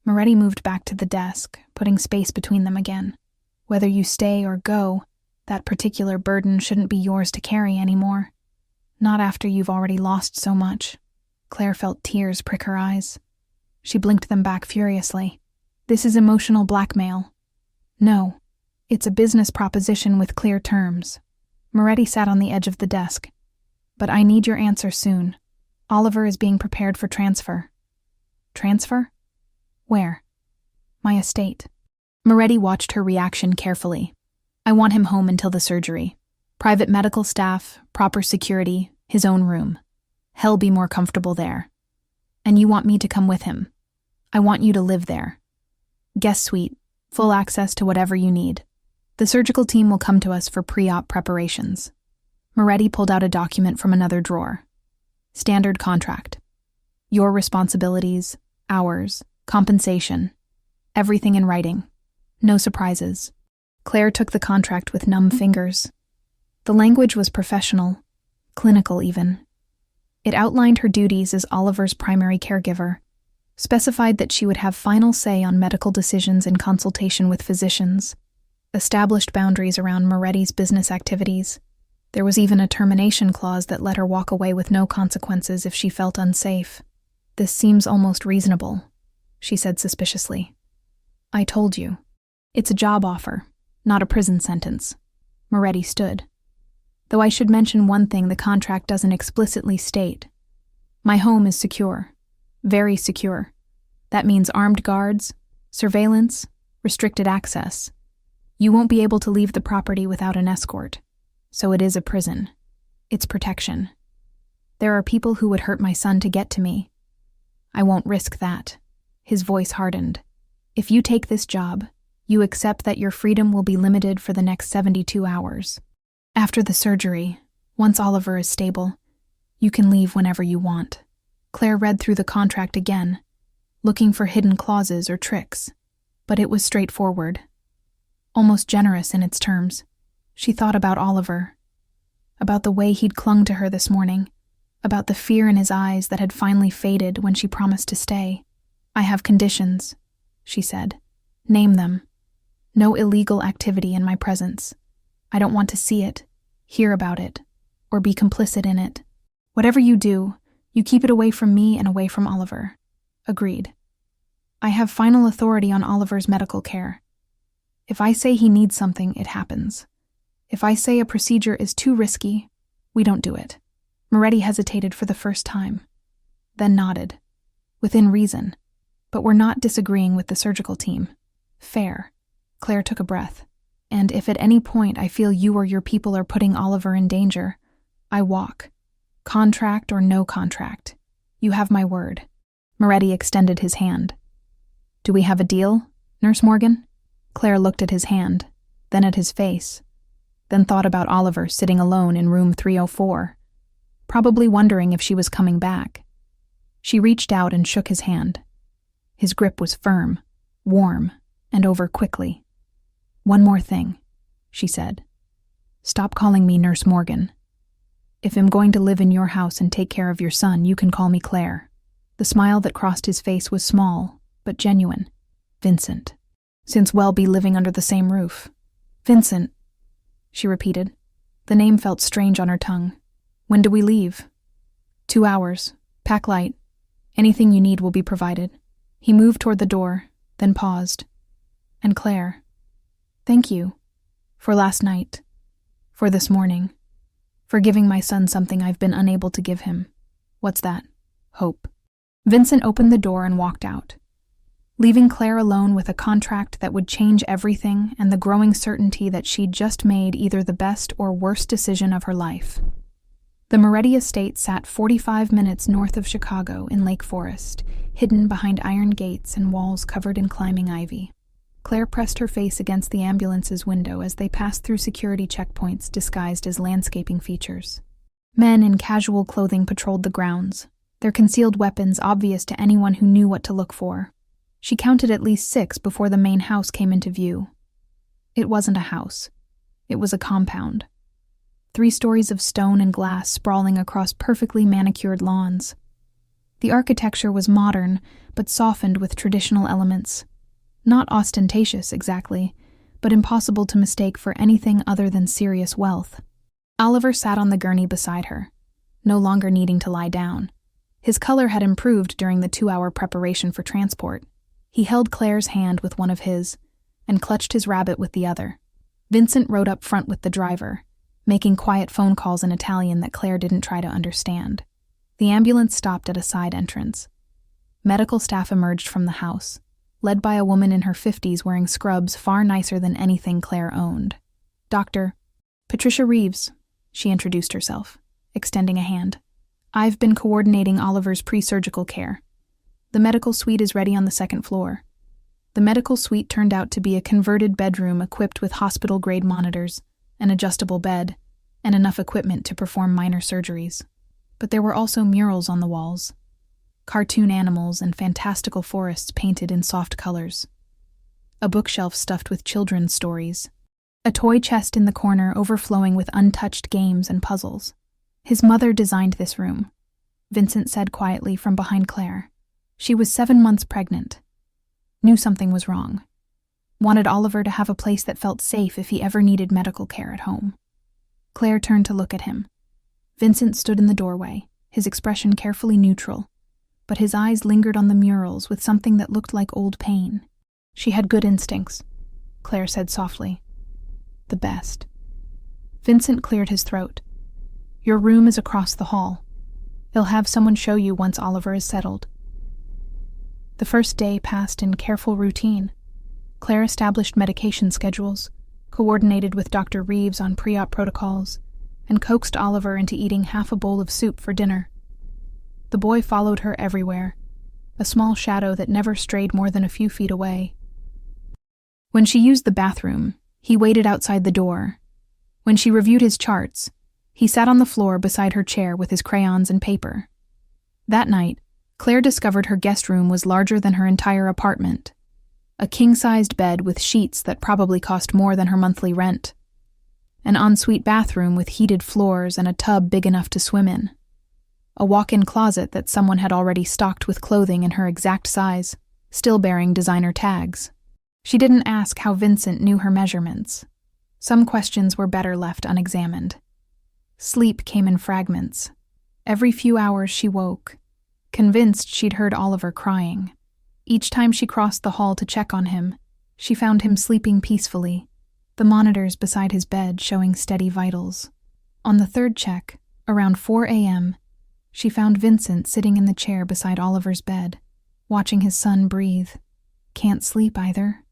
Moretti moved back to the desk, putting space between them again. Whether you stay or go, that particular burden shouldn't be yours to carry anymore. Not after you've already lost so much. Claire felt tears prick her eyes. She blinked them back furiously. This is emotional blackmail. No, it's a business proposition with clear terms. Moretti sat on the edge of the desk. But I need your answer soon. Oliver is being prepared for transfer. Transfer? Where? My estate. Moretti watched her reaction carefully. I want him home until the surgery. Private medical staff, proper security, his own room. He'll be more comfortable there. And you want me to come with him. I want you to live there. Guest suite, full access to whatever you need. The surgical team will come to us for pre-op preparations. Moretti pulled out a document from another drawer. Standard contract. Your responsibilities, hours, compensation. Everything in writing. No surprises. Claire took the contract with numb fingers. The language was professional, clinical even. It outlined her duties as Oliver's primary caregiver, specified that she would have final say on medical decisions in consultation with physicians, established boundaries around Moretti's business activities. There was even a termination clause that let her walk away with no consequences if she felt unsafe. This seems almost reasonable, she said suspiciously. I told you. It's a job offer, not a prison sentence. Moretti stood. Though I should mention one thing the contract doesn't explicitly state. My home is secure. Very secure. That means armed guards, surveillance, restricted access. You won't be able to leave the property without an escort. So it is a prison. It's protection. There are people who would hurt my son to get to me. I won't risk that. His voice hardened. If you take this job, you accept that your freedom will be limited for the next 72 hours. After the surgery, once Oliver is stable, you can leave whenever you want. Claire read through the contract again, looking for hidden clauses or tricks. But it was straightforward, almost generous in its terms. She thought about Oliver, about the way he'd clung to her this morning, about the fear in his eyes that had finally faded when she promised to stay. "I have conditions," she said. "Name them. No illegal activity in my presence. I don't want to see it, hear about it, or be complicit in it. Whatever you do, you keep it away from me and away from Oliver." Agreed. "I have final authority on Oliver's medical care. If I say he needs something, it happens. If I say a procedure is too risky, we don't do it." Moretti hesitated for the first time, then nodded. "Within reason. But we're not disagreeing with the surgical team." "Fair." Claire took a breath. "And if at any point I feel you or your people are putting Oliver in danger, I walk. Contract or no contract. You have my word." Moretti extended his hand. "Do we have a deal, Nurse Morgan?" Claire looked at his hand, then at his face, then thought about Oliver sitting alone in room 304, probably wondering if she was coming back. She reached out and shook his hand. His grip was firm, warm, and over quickly. "One more thing," she said. "Stop calling me Nurse Morgan. If I'm going to live in your house and take care of your son, you can call me Claire." The smile that crossed his face was small, but genuine. "Vincent. Since we'll be living under the same roof." "Vincent," she repeated. The name felt strange on her tongue. "When do we leave?" 2 hours. Pack light. Anything you need will be provided." He moved toward the door, then paused. "And Claire, thank you. For last night. For this morning. For giving my son something I've been unable to give him." "What's that?" "Hope." Vincent opened the door and walked out, leaving Claire alone with a contract that would change everything and the growing certainty that she'd just made either the best or worst decision of her life. The Moretti estate sat 45 minutes north of Chicago in Lake Forest, hidden behind iron gates and walls covered in climbing ivy. Claire pressed her face against the ambulance's window as they passed through security checkpoints disguised as landscaping features. Men in casual clothing patrolled the grounds, their concealed weapons obvious to anyone who knew what to look for. She counted at least 6 before the main house came into view. It wasn't a house. It was a compound. 3 stories of stone and glass sprawling across perfectly manicured lawns. The architecture was modern, but softened with traditional elements. Not ostentatious, exactly, but impossible to mistake for anything other than serious wealth. Oliver sat on the gurney beside her, no longer needing to lie down. His color had improved during the 2-hour preparation for transport. He held Claire's hand with one of his, and clutched his rabbit with the other. Vincent rode up front with the driver, making quiet phone calls in Italian that Claire didn't try to understand. The ambulance stopped at a side entrance. Medical staff emerged from the house, led by a woman in her 50s wearing scrubs far nicer than anything Claire owned. "Dr. Patricia Reeves," she introduced herself, extending a hand. "I've been coordinating Oliver's pre-surgical care. The medical suite is ready on the 2nd floor." The medical suite turned out to be a converted bedroom equipped with hospital-grade monitors, an adjustable bed, and enough equipment to perform minor surgeries. But there were also murals on the walls, cartoon animals and fantastical forests painted in soft colors. A bookshelf stuffed with children's stories. A toy chest in the corner overflowing with untouched games and puzzles. "His mother designed this room," Vincent said quietly from behind Claire. "She was 7 months pregnant. Knew something was wrong. Wanted Oliver to have a place that felt safe if he ever needed medical care at home." Claire turned to look at him. Vincent stood in the doorway, his expression carefully neutral, but his eyes lingered on the murals with something that looked like old pain. "She had good instincts," Claire said softly. "The best." Vincent cleared his throat. "Your room is across the hall. They'll have someone show you once Oliver is settled." The first day passed in careful routine. Claire established medication schedules, coordinated with Dr. Reeves on pre-op protocols, and coaxed Oliver into eating half a bowl of soup for dinner. The boy followed her everywhere, a small shadow that never strayed more than a few feet away. When she used the bathroom, he waited outside the door. When she reviewed his charts, he sat on the floor beside her chair with his crayons and paper. That night, Claire discovered her guest room was larger than her entire apartment. A king-sized bed with sheets that probably cost more than her monthly rent. An ensuite bathroom with heated floors and a tub big enough to swim in. A walk-in closet that someone had already stocked with clothing in her exact size, still bearing designer tags. She didn't ask how Vincent knew her measurements. Some questions were better left unexamined. Sleep came in fragments. Every few hours she woke, convinced she'd heard Oliver crying. Each time she crossed the hall to check on him, she found him sleeping peacefully, the monitors beside his bed showing steady vitals. On the third check, around 4 a.m., she found Vincent sitting in the chair beside Oliver's bed, watching his son breathe. "Can't sleep either,"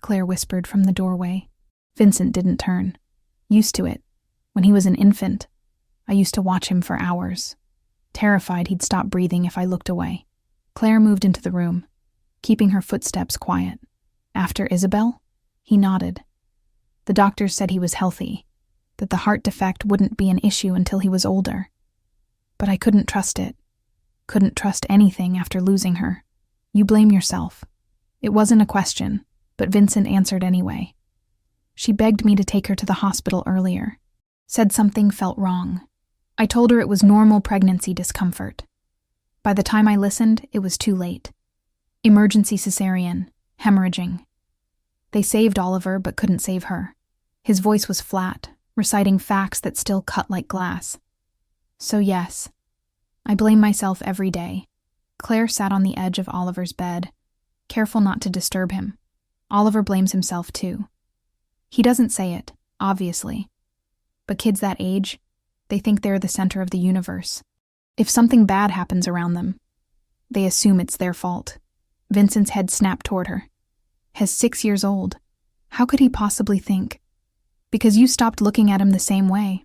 Claire whispered from the doorway. Vincent didn't turn. Used to it. When he was an infant, I used to watch him for hours, terrified he'd stop breathing if I looked away. Claire moved into the room, keeping her footsteps quiet. "After Isabel?" He nodded. "The doctors said he was healthy, that the heart defect wouldn't be an issue until he was older. But I couldn't trust it. Couldn't trust anything after losing her. You blame yourself." It wasn't a question, but Vincent answered anyway. "She begged me to take her to the hospital earlier. Said something felt wrong. I told her it was normal pregnancy discomfort. By the time I listened, it was too late. Emergency cesarean, hemorrhaging. They saved Oliver but couldn't save her." His voice was flat, reciting facts that still cut like glass. "So yes, I blame myself every day." Claire sat on the edge of Oliver's bed, careful not to disturb him. Oliver blames himself too. He doesn't say it, obviously. But kids that age, they think they're the center of the universe. If something bad happens around them, they assume it's their fault. Vincent's head snapped toward her. "He's 6 years old. How could he possibly think?" "Because you stopped looking at him the same way."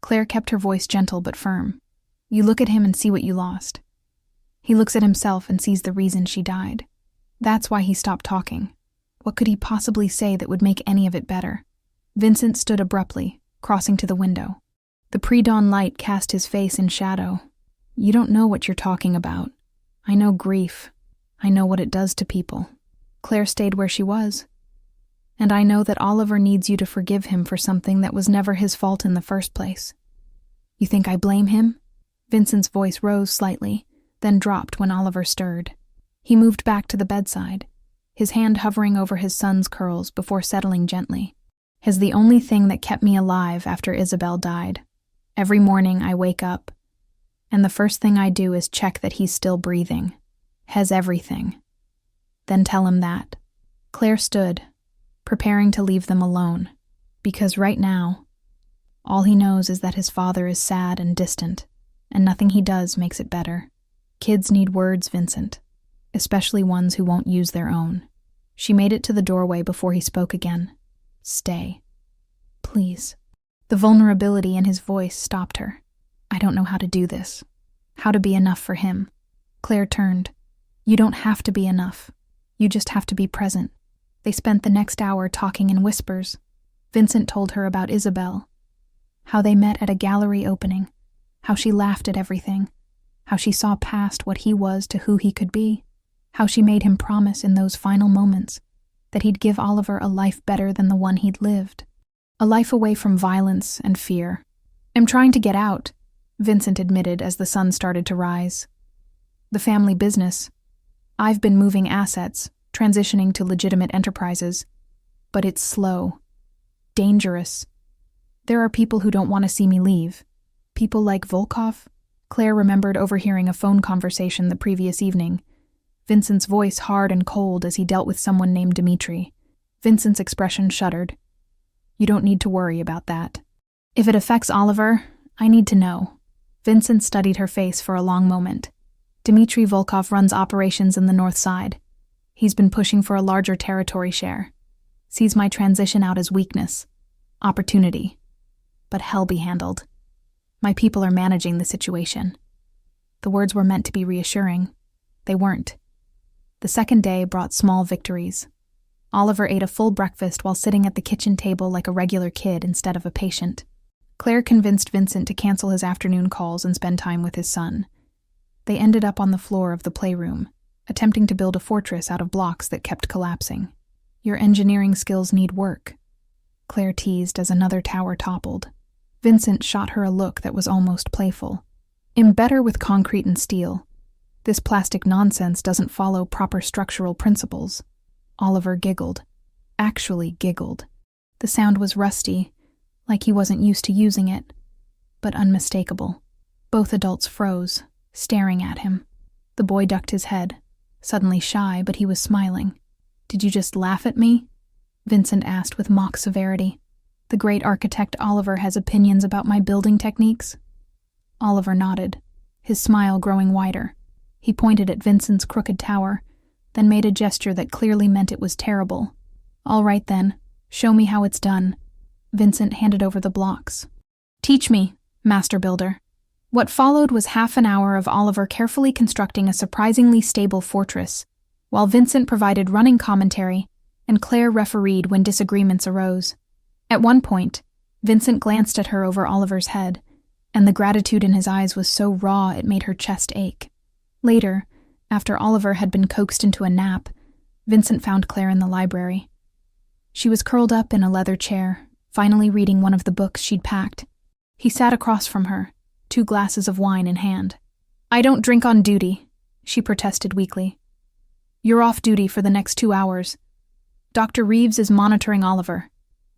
Claire kept her voice gentle but firm. "You look at him and see what you lost. He looks at himself and sees the reason she died. That's why he stopped talking. What could he possibly say that would make any of it better?" Vincent stood abruptly, crossing to the window. The pre-dawn light cast his face in shadow. "You don't know what you're talking about. I know grief. I know what it does to people." Claire stayed where she was. "And I know that Oliver needs you to forgive him for something that was never his fault in the first place." "You think I blame him?" Vincent's voice rose slightly, then dropped when Oliver stirred. He moved back to the bedside, his hand hovering over his son's curls before settling gently. "He's the only thing that kept me alive after Isabel died. Every morning I wake up, and the first thing I do is check that he's still breathing. Has everything. Then tell him that." Claire stood, preparing to leave them alone, because right now, all he knows is that his father is sad and distant, and nothing he does makes it better. Kids need words, Vincent, especially ones who won't use their own. She made it to the doorway before he spoke again. "Stay. Please." The vulnerability in his voice stopped her. "I don't know how to do this. How to be enough for him." Claire turned. "You don't have to be enough. You just have to be present." They spent the next hour talking in whispers. Vincent told her about Isabel, how they met at a gallery opening, how she laughed at everything, how she saw past what he was to who he could be, how she made him promise in those final moments that he'd give Oliver a life better than the one he'd lived, a life away from violence and fear. "I'm trying to get out," Vincent admitted as the sun started to rise. "The family business. I've been moving assets, transitioning to legitimate enterprises. But it's slow. Dangerous. There are people who don't want to see me leave. People like Volkov." Claire remembered overhearing a phone conversation the previous evening. Vincent's voice hard and cold as he dealt with someone named Dmitri. Vincent's expression shuddered. "You don't need to worry about that. If it affects Oliver, I need to know." Vincent studied her face for a long moment. "Dmitri Volkov runs operations in the North Side. He's been pushing for a larger territory share. Sees my transition out as weakness. Opportunity. But hell be handled. My people are managing the situation." The words were meant to be reassuring. They weren't. The second day brought small victories. Oliver ate a full breakfast while sitting at the kitchen table like a regular kid instead of a patient. Claire convinced Vincent to cancel his afternoon calls and spend time with his son. They ended up on the floor of the playroom, attempting to build a fortress out of blocks that kept collapsing. Your engineering skills need work, Claire teased as another tower toppled. Vincent shot her a look that was almost playful. Better with concrete and steel. This plastic nonsense doesn't follow proper structural principles. Oliver giggled. Actually giggled. The sound was rusty, like he wasn't used to using it, but unmistakable. Both adults froze, staring at him. The boy ducked his head, suddenly shy, but he was smiling. "Did you just laugh at me?" Vincent asked with mock severity. "The great architect Oliver has opinions about my building techniques?" Oliver nodded, his smile growing wider. He pointed at Vincent's crooked tower, then made a gesture that clearly meant it was terrible. "All right then, show me how it's done." Vincent handed over the blocks. "Teach me, master builder." What followed was half an hour of Oliver carefully constructing a surprisingly stable fortress, while Vincent provided running commentary and Claire refereed when disagreements arose. At one point, Vincent glanced at her over Oliver's head, and the gratitude in his eyes was so raw it made her chest ache. Later, after Oliver had been coaxed into a nap, Vincent found Claire in the library. She was curled up in a leather chair, finally reading one of the books she'd packed. He sat across from her, 2 glasses of wine in hand. "I don't drink on duty," she protested weakly. "You're off duty for the next 2 hours. Dr. Reeves is monitoring Oliver."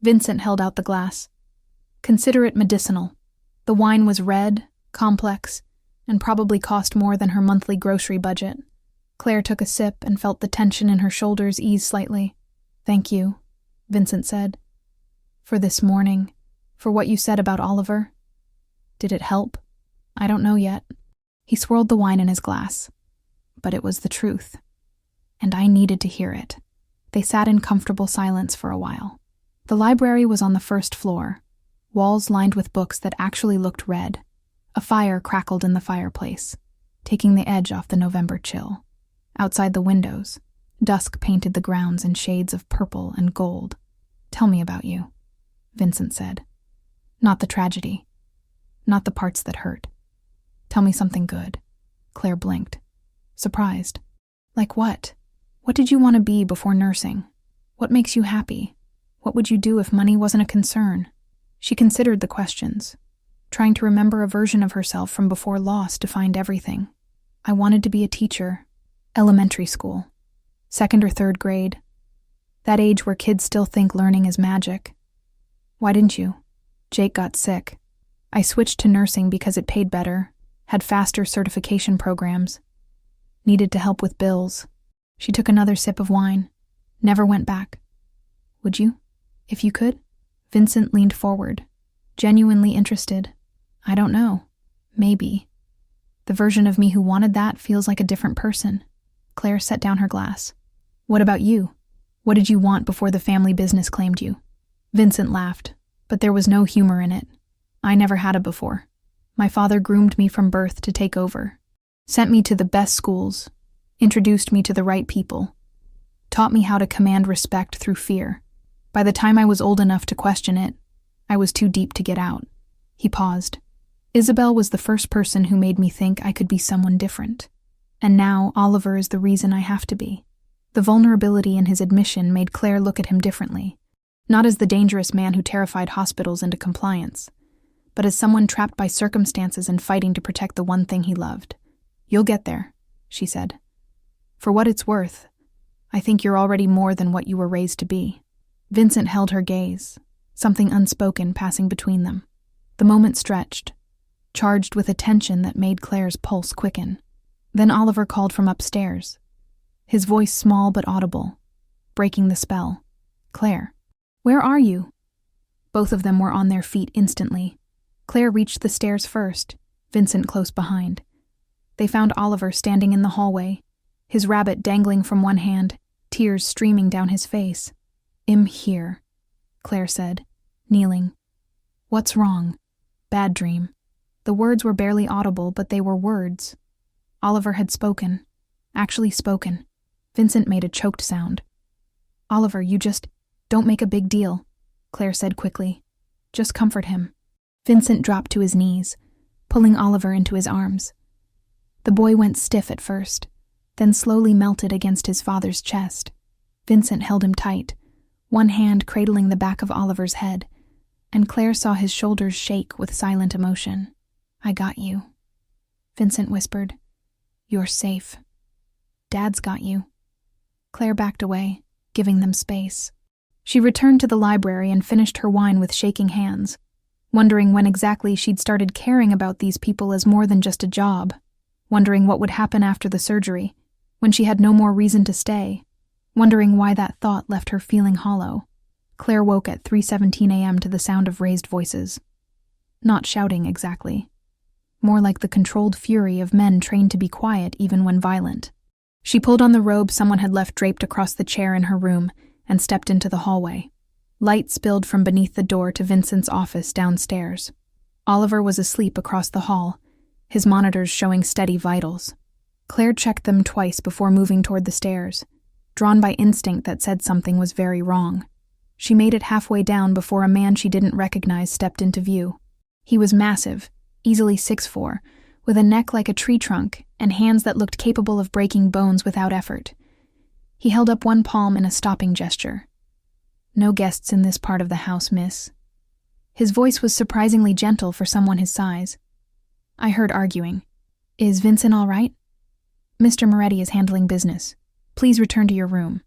Vincent held out the glass. "Consider it medicinal." The wine was red, complex, and probably cost more than her monthly grocery budget. Claire took a sip and felt the tension in her shoulders ease slightly. "Thank you," Vincent said. "For this morning, for what you said about Oliver. Did it help? I don't know yet." He swirled the wine in his glass. But it was the truth. And I needed to hear it. They sat in comfortable silence for a while. The library was on the first floor, walls lined with books that actually looked red. A fire crackled in the fireplace, taking the edge off the November chill. Outside the windows, dusk painted the grounds in shades of purple and gold. "Tell me about you," Vincent said. "Not the tragedy. Not the parts that hurt. Tell me something good." Claire blinked, surprised. "Like what? What did you want to be before nursing? What makes you happy? What would you do if money wasn't a concern?" She considered the questions, trying to remember a version of herself from before loss defined everything. "I wanted to be a teacher. Elementary school. 2nd or 3rd grade. That age where kids still think learning is magic." "Why didn't you?" "Jake got sick. I switched to nursing because it paid better, had faster certification programs. Needed to help with bills." She took another sip of wine. "Never went back." "Would you? If you could?" Vincent leaned forward, genuinely interested. "I don't know. Maybe. The version of me who wanted that feels like a different person." Claire set down her glass. "What about you? What did you want before the family business claimed you?" Vincent laughed, but there was no humor in it. "I never had it before. My father groomed me from birth to take over. Sent me to the best schools, introduced me to the right people, taught me how to command respect through fear. By the time I was old enough to question it, I was too deep to get out." He paused. "Isabel was the first person who made me think I could be someone different. And now Oliver is the reason I have to be." The vulnerability in his admission made Claire look at him differently, not as the dangerous man who terrified hospitals into compliance, but as someone trapped by circumstances and fighting to protect the one thing he loved. "You'll get there," she said. "For what it's worth, I think you're already more than what you were raised to be." Vincent held her gaze, something unspoken passing between them. The moment stretched, charged with a tension that made Claire's pulse quicken. Then Oliver called from upstairs, his voice small but audible, breaking the spell. "Claire, where are you?" Both of them were on their feet instantly. Claire reached the stairs first, Vincent close behind. They found Oliver standing in the hallway, his rabbit dangling from one hand, tears streaming down his face. "I'm here," Claire said, kneeling. "What's wrong?" "Bad dream." The words were barely audible, but they were words. Oliver had spoken. Actually spoken. Vincent made a choked sound. "Oliver, you just don't make a big deal," Claire said quickly. "Just comfort him." Vincent dropped to his knees, pulling Oliver into his arms. The boy went stiff at first, then slowly melted against his father's chest. Vincent held him tight, one hand cradling the back of Oliver's head, and Claire saw his shoulders shake with silent emotion. "I got you," Vincent whispered. "You're safe. Dad's got you." Claire backed away, giving them space. She returned to the library and finished her wine with shaking hands, wondering when exactly she'd started caring about these people as more than just a job, wondering what would happen after the surgery, when she had no more reason to stay, wondering why that thought left her feeling hollow. Claire woke at 3:17 a.m. to the sound of raised voices. Not shouting exactly. More like the controlled fury of men trained to be quiet even when violent. She pulled on the robe someone had left draped across the chair in her room and stepped into the hallway. Light spilled from beneath the door to Vincent's office downstairs. Oliver was asleep across the hall, his monitors showing steady vitals. Claire checked them twice before moving toward the stairs, drawn by instinct that said something was very wrong. She made it halfway down before a man she didn't recognize stepped into view. He was massive, easily 6'4", with a neck like a tree trunk and hands that looked capable of breaking bones without effort. He held up one palm in a stopping gesture. "No guests in this part of the house, miss." His voice was surprisingly gentle for someone his size. I heard arguing. "Is Vincent all right?" "Mr. Moretti is handling business. Please return to your room."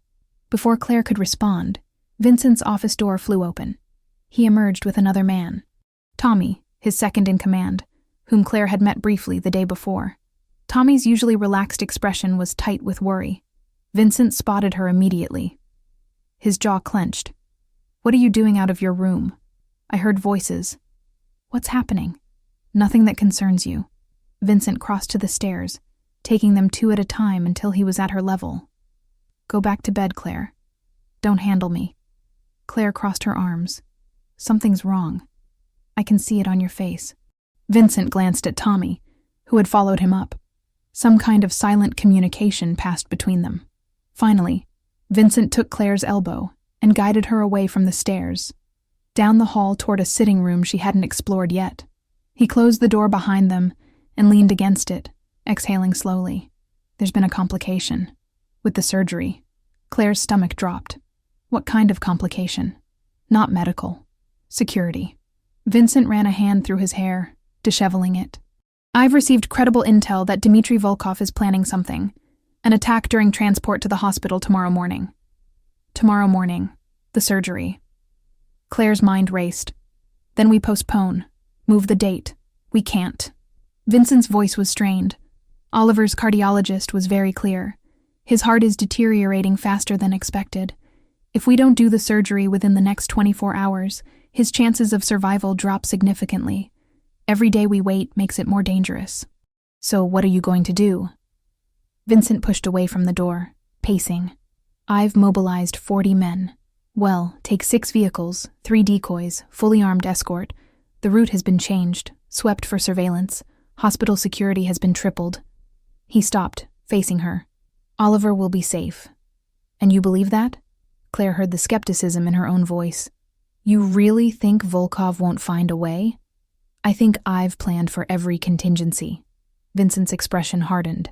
Before Claire could respond, Vincent's office door flew open. He emerged with another man. Tommy, his second in command, whom Claire had met briefly the day before. Tommy's usually relaxed expression was tight with worry. Vincent spotted her immediately. His jaw clenched. "What are you doing out of your room?" I heard voices. "What's happening?" "Nothing that concerns you." Vincent crossed to the stairs, taking them two at a time until he was at her level. "Go back to bed, Claire. Don't handle me." Claire crossed her arms. "Something's wrong. I can see it on your face." Vincent glanced at Tommy, who had followed him up. Some kind of silent communication passed between them. Finally, Vincent took Claire's elbow and guided her away from the stairs, down the hall toward a sitting room she hadn't explored yet. He closed the door behind them and leaned against it, exhaling slowly. "There's been a complication. With the surgery." Claire's stomach dropped. "What kind of complication?" "Not medical. Security." Vincent ran a hand through his hair, disheveling it. "I've received credible intel that Dmitry Volkov is planning something. An attack during transport to the hospital tomorrow morning." Tomorrow morning. The surgery. Claire's mind raced. "Then we postpone. Move the date. We can't." Vincent's voice was strained. Oliver's cardiologist was very clear. "His heart is deteriorating faster than expected. If we don't do the surgery within the next 24 hours, his chances of survival drop significantly. Every day we wait makes it more dangerous." "So what are you going to do?" Vincent pushed away from the door, pacing. "I've mobilized 40 men. Well, take 6 vehicles, 3 decoys, fully armed escort. The route has been changed, swept for surveillance. Hospital security has been tripled." He stopped, facing her. "Oliver will be safe." "And you believe that?" Claire heard the skepticism in her own voice. "You really think Volkov won't find a way?" "I think I've planned for every contingency." Vincent's expression hardened.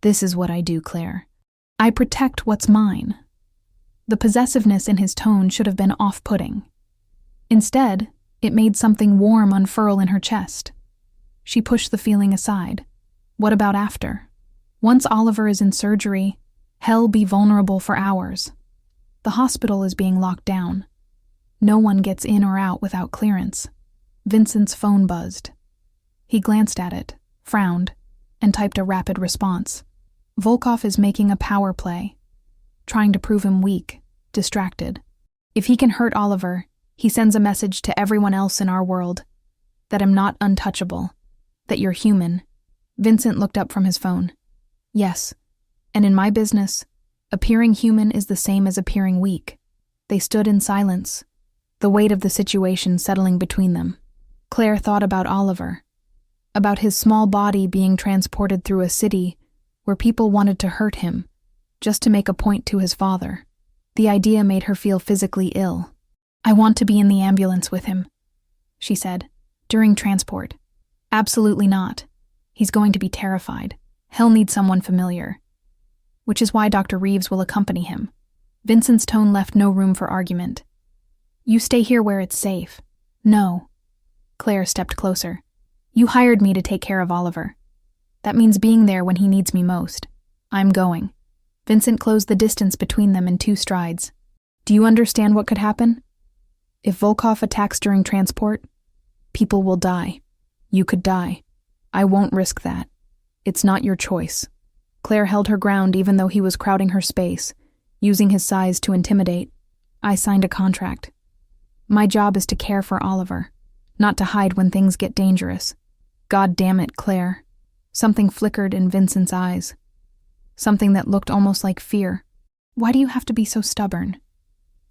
"This is what I do, Claire. I protect what's mine." The possessiveness in his tone should have been off-putting. Instead, it made something warm unfurl in her chest. She pushed the feeling aside. What about after? Once Oliver is in surgery, hell be vulnerable for hours. The hospital is being locked down. No one gets in or out without clearance. Vincent's phone buzzed. He glanced at it, frowned, and typed a rapid response. Volkov is making a power play, trying to prove him weak, distracted. If he can hurt Oliver, he sends a message to everyone else in our world, that I'm not untouchable, that you're human. Vincent looked up from his phone. "Yes, and in my business, appearing human is the same as appearing weak." They stood in silence, the weight of the situation settling between them. Claire thought about Oliver, about his small body being transported through a city where people wanted to hurt him, just to make a point to his father. The idea made her feel physically ill. "I want to be in the ambulance with him," she said, "during transport." "Absolutely not. He's going to be terrified. He'll need someone familiar." which is why Dr. Reeves will accompany him. Vincent's tone left no room for argument. You stay here where it's safe. No. Claire stepped closer. You hired me to take care of Oliver. That means being there when he needs me most. I'm going. Vincent closed the distance between them in 2 strides. Do you understand what could happen? If Volkov attacks during transport, people will die. You could die. I won't risk that. It's not your choice. Claire held her ground even though he was crowding her space, using his size to intimidate. I signed a contract. My job is to care for Oliver, not to hide when things get dangerous. God damn it, Claire. Something flickered in Vincent's eyes. Something that looked almost like fear. Why do you have to be so stubborn?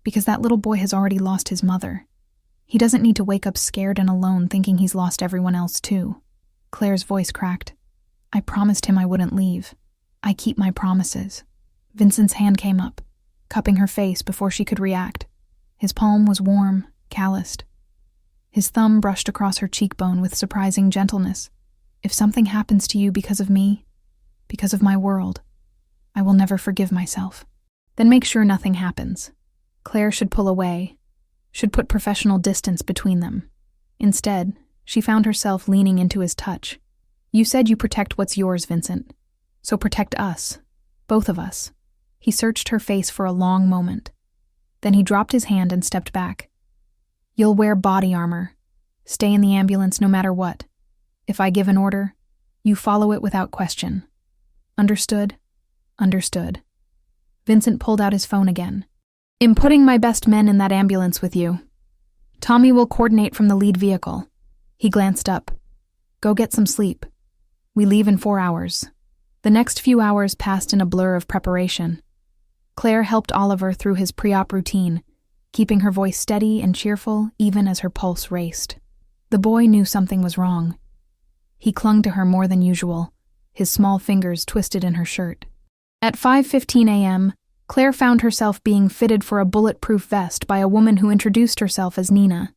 Because that little boy has already lost his mother. He doesn't need to wake up scared and alone thinking he's lost everyone else too. Claire's voice cracked. I promised him I wouldn't leave. I keep my promises. Vincent's hand came up, cupping her face before she could react. His palm was warm, calloused. His thumb brushed across her cheekbone with surprising gentleness. If something happens to you because of me, because of my world, I will never forgive myself. Then make sure nothing happens. Claire should pull away, should put professional distance between them. Instead, she found herself leaning into his touch. You said you protect what's yours, Vincent. So protect us. Both of us. He searched her face for a long moment. Then he dropped his hand and stepped back. You'll wear body armor. Stay in the ambulance no matter what. If I give an order, you follow it without question. Understood? Understood. Vincent pulled out his phone again. I'm putting my best men in that ambulance with you. Tommy will coordinate from the lead vehicle. He glanced up. Go get some sleep. We leave in 4 hours. The next few hours passed in a blur of preparation. Claire helped Oliver through his pre-op routine, keeping her voice steady and cheerful even as her pulse raced. The boy knew something was wrong. He clung to her more than usual, his small fingers twisted in her shirt. At 5:15 a.m., Claire found herself being fitted for a bulletproof vest by a woman who introduced herself as Nina.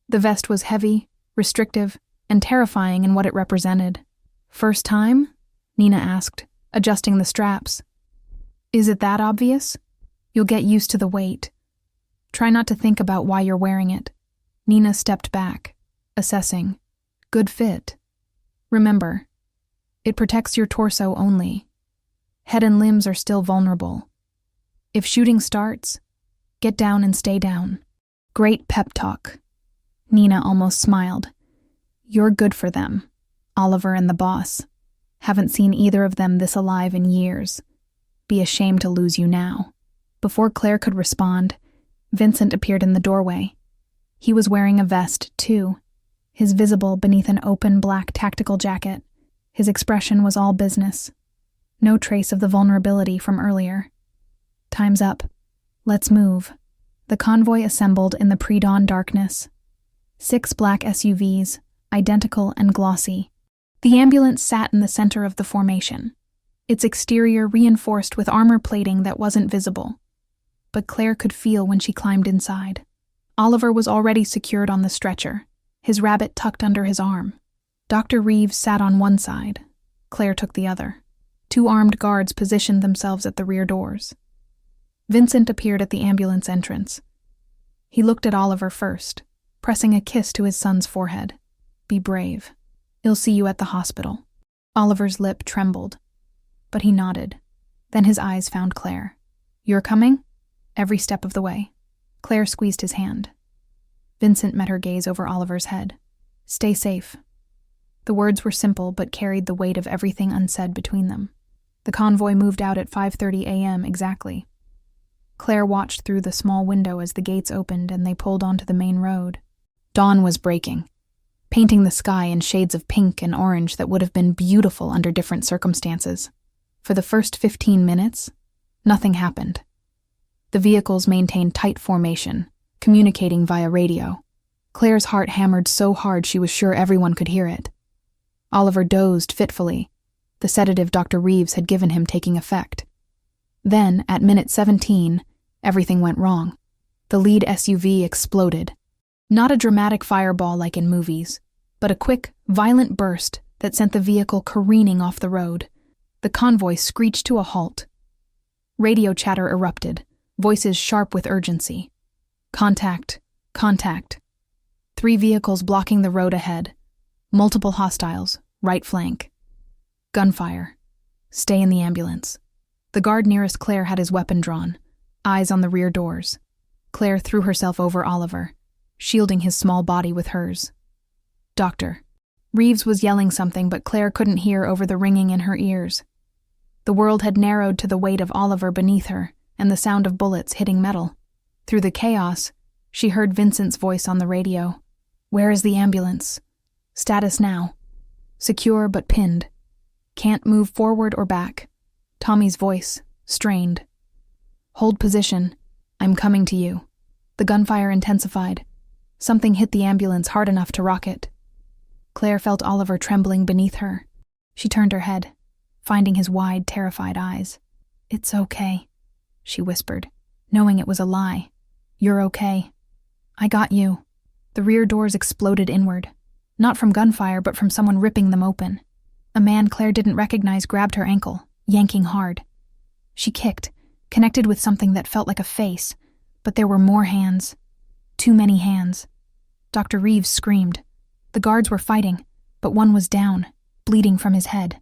The vest was heavy, restrictive, and terrifying in what it represented. First time? Nina asked, adjusting the straps. Is it that obvious? You'll get used to the weight. Try not to think about why you're wearing it. Nina stepped back, assessing. Good fit. Remember, it protects your torso only. Head and limbs are still vulnerable. If shooting starts, get down and stay down. Great pep talk. Nina almost smiled. You're good for them. Oliver and the boss. Haven't seen either of them this alive in years. Be ashamed to lose you now. Before Claire could respond, Vincent appeared in the doorway. He was wearing a vest, too, his visible beneath an open black tactical jacket. His expression was all business. No trace of the vulnerability from earlier. Time's up. Let's move. The convoy assembled in the pre-dawn darkness. 6 black SUVs, identical and glossy. The ambulance sat in the center of the formation, its exterior reinforced with armor plating that wasn't visible. But Claire could feel when she climbed inside. Oliver was already secured on the stretcher, his rabbit tucked under his arm. Dr. Reeves sat on one side. Claire took the other. 2 armed guards positioned themselves at the rear doors. Vincent appeared at the ambulance entrance. He looked at Oliver first, pressing a kiss to his son's forehead. Be brave. I'll see you at the hospital. Oliver's lip trembled, but he nodded. Then his eyes found Claire. You're coming? Every step of the way. Claire squeezed his hand. Vincent met her gaze over Oliver's head. Stay safe. The words were simple but carried the weight of everything unsaid between them. The convoy moved out at 5:30 a.m. exactly. Claire watched through the small window as the gates opened and they pulled onto the main road. Dawn was breaking, painting the sky in shades of pink and orange that would have been beautiful under different circumstances. For the first 15 minutes, nothing happened. The vehicles maintained tight formation, communicating via radio. Claire's heart hammered so hard she was sure everyone could hear it. Oliver dozed fitfully, the sedative Dr. Reeves had given him taking effect. Then, at minute 17, everything went wrong. The lead SUV exploded. Not a dramatic fireball like in movies, but a quick, violent burst that sent the vehicle careening off the road. The convoy screeched to a halt, Radio chatter erupted, voices sharp with urgency. Contact, contact. 3 vehicles blocking the road ahead. Multiple hostiles, right flank. Gunfire. Stay in the ambulance. The guard nearest Claire had his weapon drawn, eyes on the rear doors. Claire threw herself over Oliver, shielding his small body with hers. Doctor. Reeves was yelling something, but Claire couldn't hear over the ringing in her ears. The world had narrowed to the weight of Oliver beneath her and the sound of bullets hitting metal. Through the chaos, she heard Vincent's voice on the radio. Where is the ambulance? Status now. Secure but pinned. Can't move forward or back. Tommy's voice, strained. Hold position. I'm coming to you. The gunfire intensified. Something hit the ambulance hard enough to rock it. Claire felt Oliver trembling beneath her. She turned her head, finding his wide, terrified eyes. It's okay, she whispered, knowing it was a lie. You're okay. I got you. The rear doors exploded inward, not from gunfire but from someone ripping them open. A man Claire didn't recognize grabbed her ankle, yanking hard. She kicked, connected with something that felt like a face, but there were more hands. Too many hands. Dr. Reeves screamed. The guards were fighting, but one was down, bleeding from his head.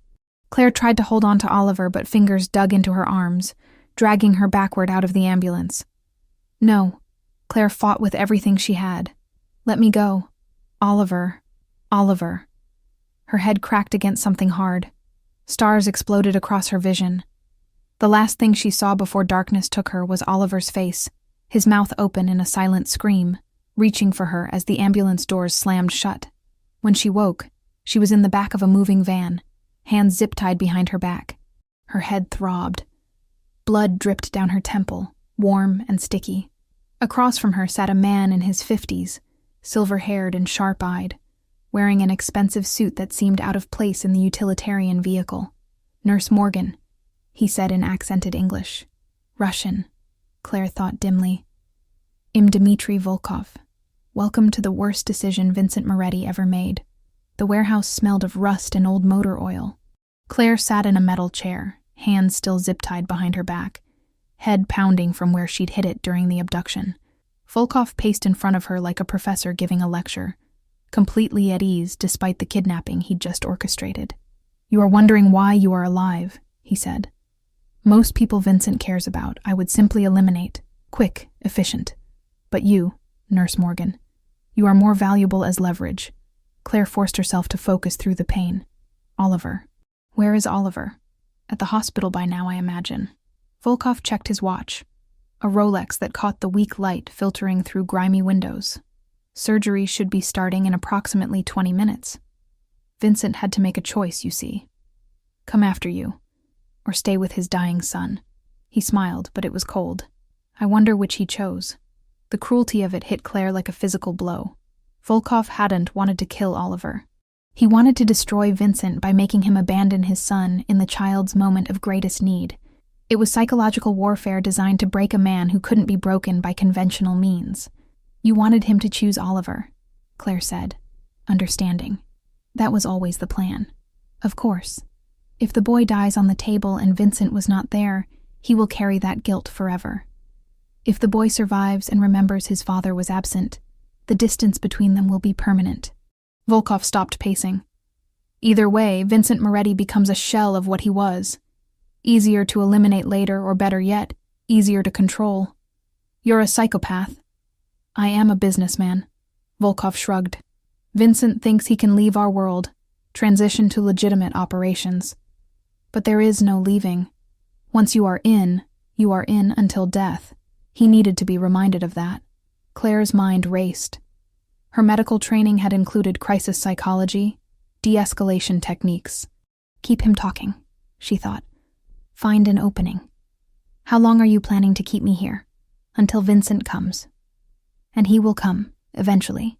Claire tried to hold on to Oliver, but fingers dug into her arms, dragging her backward out of the ambulance. No, Claire fought with everything she had. Let me go. Oliver. Oliver. Her head cracked against something hard. Stars exploded across her vision. The last thing she saw before darkness took her was Oliver's face, his mouth open in a silent scream, reaching for her as the ambulance doors slammed shut. When she woke, she was in the back of a moving van, hands zip-tied behind her back. Her head throbbed. Blood dripped down her temple, warm and sticky. Across from her sat a man in his 50s, silver-haired and sharp-eyed, wearing an expensive suit that seemed out of place in the utilitarian vehicle. Nurse Morgan, he said in accented English. Russian, Claire thought dimly. I'm Dmitri Volkov. Welcome to the worst decision Vincent Moretti ever made. The warehouse smelled of rust and old motor oil. Claire sat in a metal chair, hands still zip-tied behind her back, head pounding from where she'd hit it during the abduction. Volkov paced in front of her like a professor giving a lecture, completely at ease despite the kidnapping he'd just orchestrated. You are wondering why you are alive, he said. Most people Vincent cares about, I would simply eliminate. Quick, efficient. But you, Nurse Morgan, you are more valuable as leverage. Claire forced herself to focus through the pain. Oliver. Where is Oliver? At the hospital by now, I imagine. Volkov checked his watch, a Rolex that caught the weak light filtering through grimy windows. Surgery should be starting in approximately 20 minutes. Vincent had to make a choice, you see. Come after you, or stay with his dying son. He smiled, but it was cold. I wonder which he chose. The cruelty of it hit Claire like a physical blow. Volkov hadn't wanted to kill Oliver. He wanted to destroy Vincent by making him abandon his son in the child's moment of greatest need. It was psychological warfare designed to break a man who couldn't be broken by conventional means. You wanted him to choose Oliver, Claire said, understanding. That was always the plan. Of course. If the boy dies on the table and Vincent was not there, he will carry that guilt forever. If the boy survives and remembers his father was absent, the distance between them will be permanent. Volkov stopped pacing. Either way, Vincent Moretti becomes a shell of what he was. Easier to eliminate later, or better yet, easier to control. You're a psychopath. I am a businessman. Volkov shrugged. Vincent thinks he can leave our world, transition to legitimate operations. But there is no leaving. Once you are in until death. He needed to be reminded of that. Claire's mind raced. Her medical training had included crisis psychology, de-escalation techniques. Keep him talking, she thought. Find an opening. How long are you planning to keep me here? Until Vincent comes. And he will come, eventually.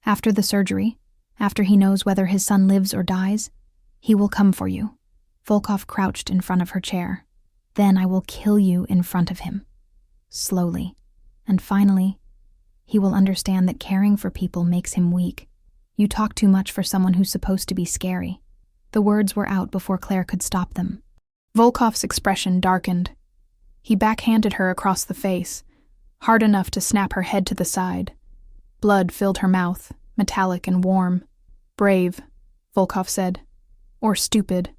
After the surgery, after he knows whether his son lives or dies, he will come for you. Volkov crouched in front of her chair. Then I will kill you in front of him. Slowly. And finally, he will understand that caring for people makes him weak. You talk too much for someone who's supposed to be scary. The words were out before Claire could stop them. Volkov's expression darkened. He backhanded her across the face, hard enough to snap her head to the side. Blood filled her mouth, metallic and warm. "Brave," Volkov said. "Or stupid.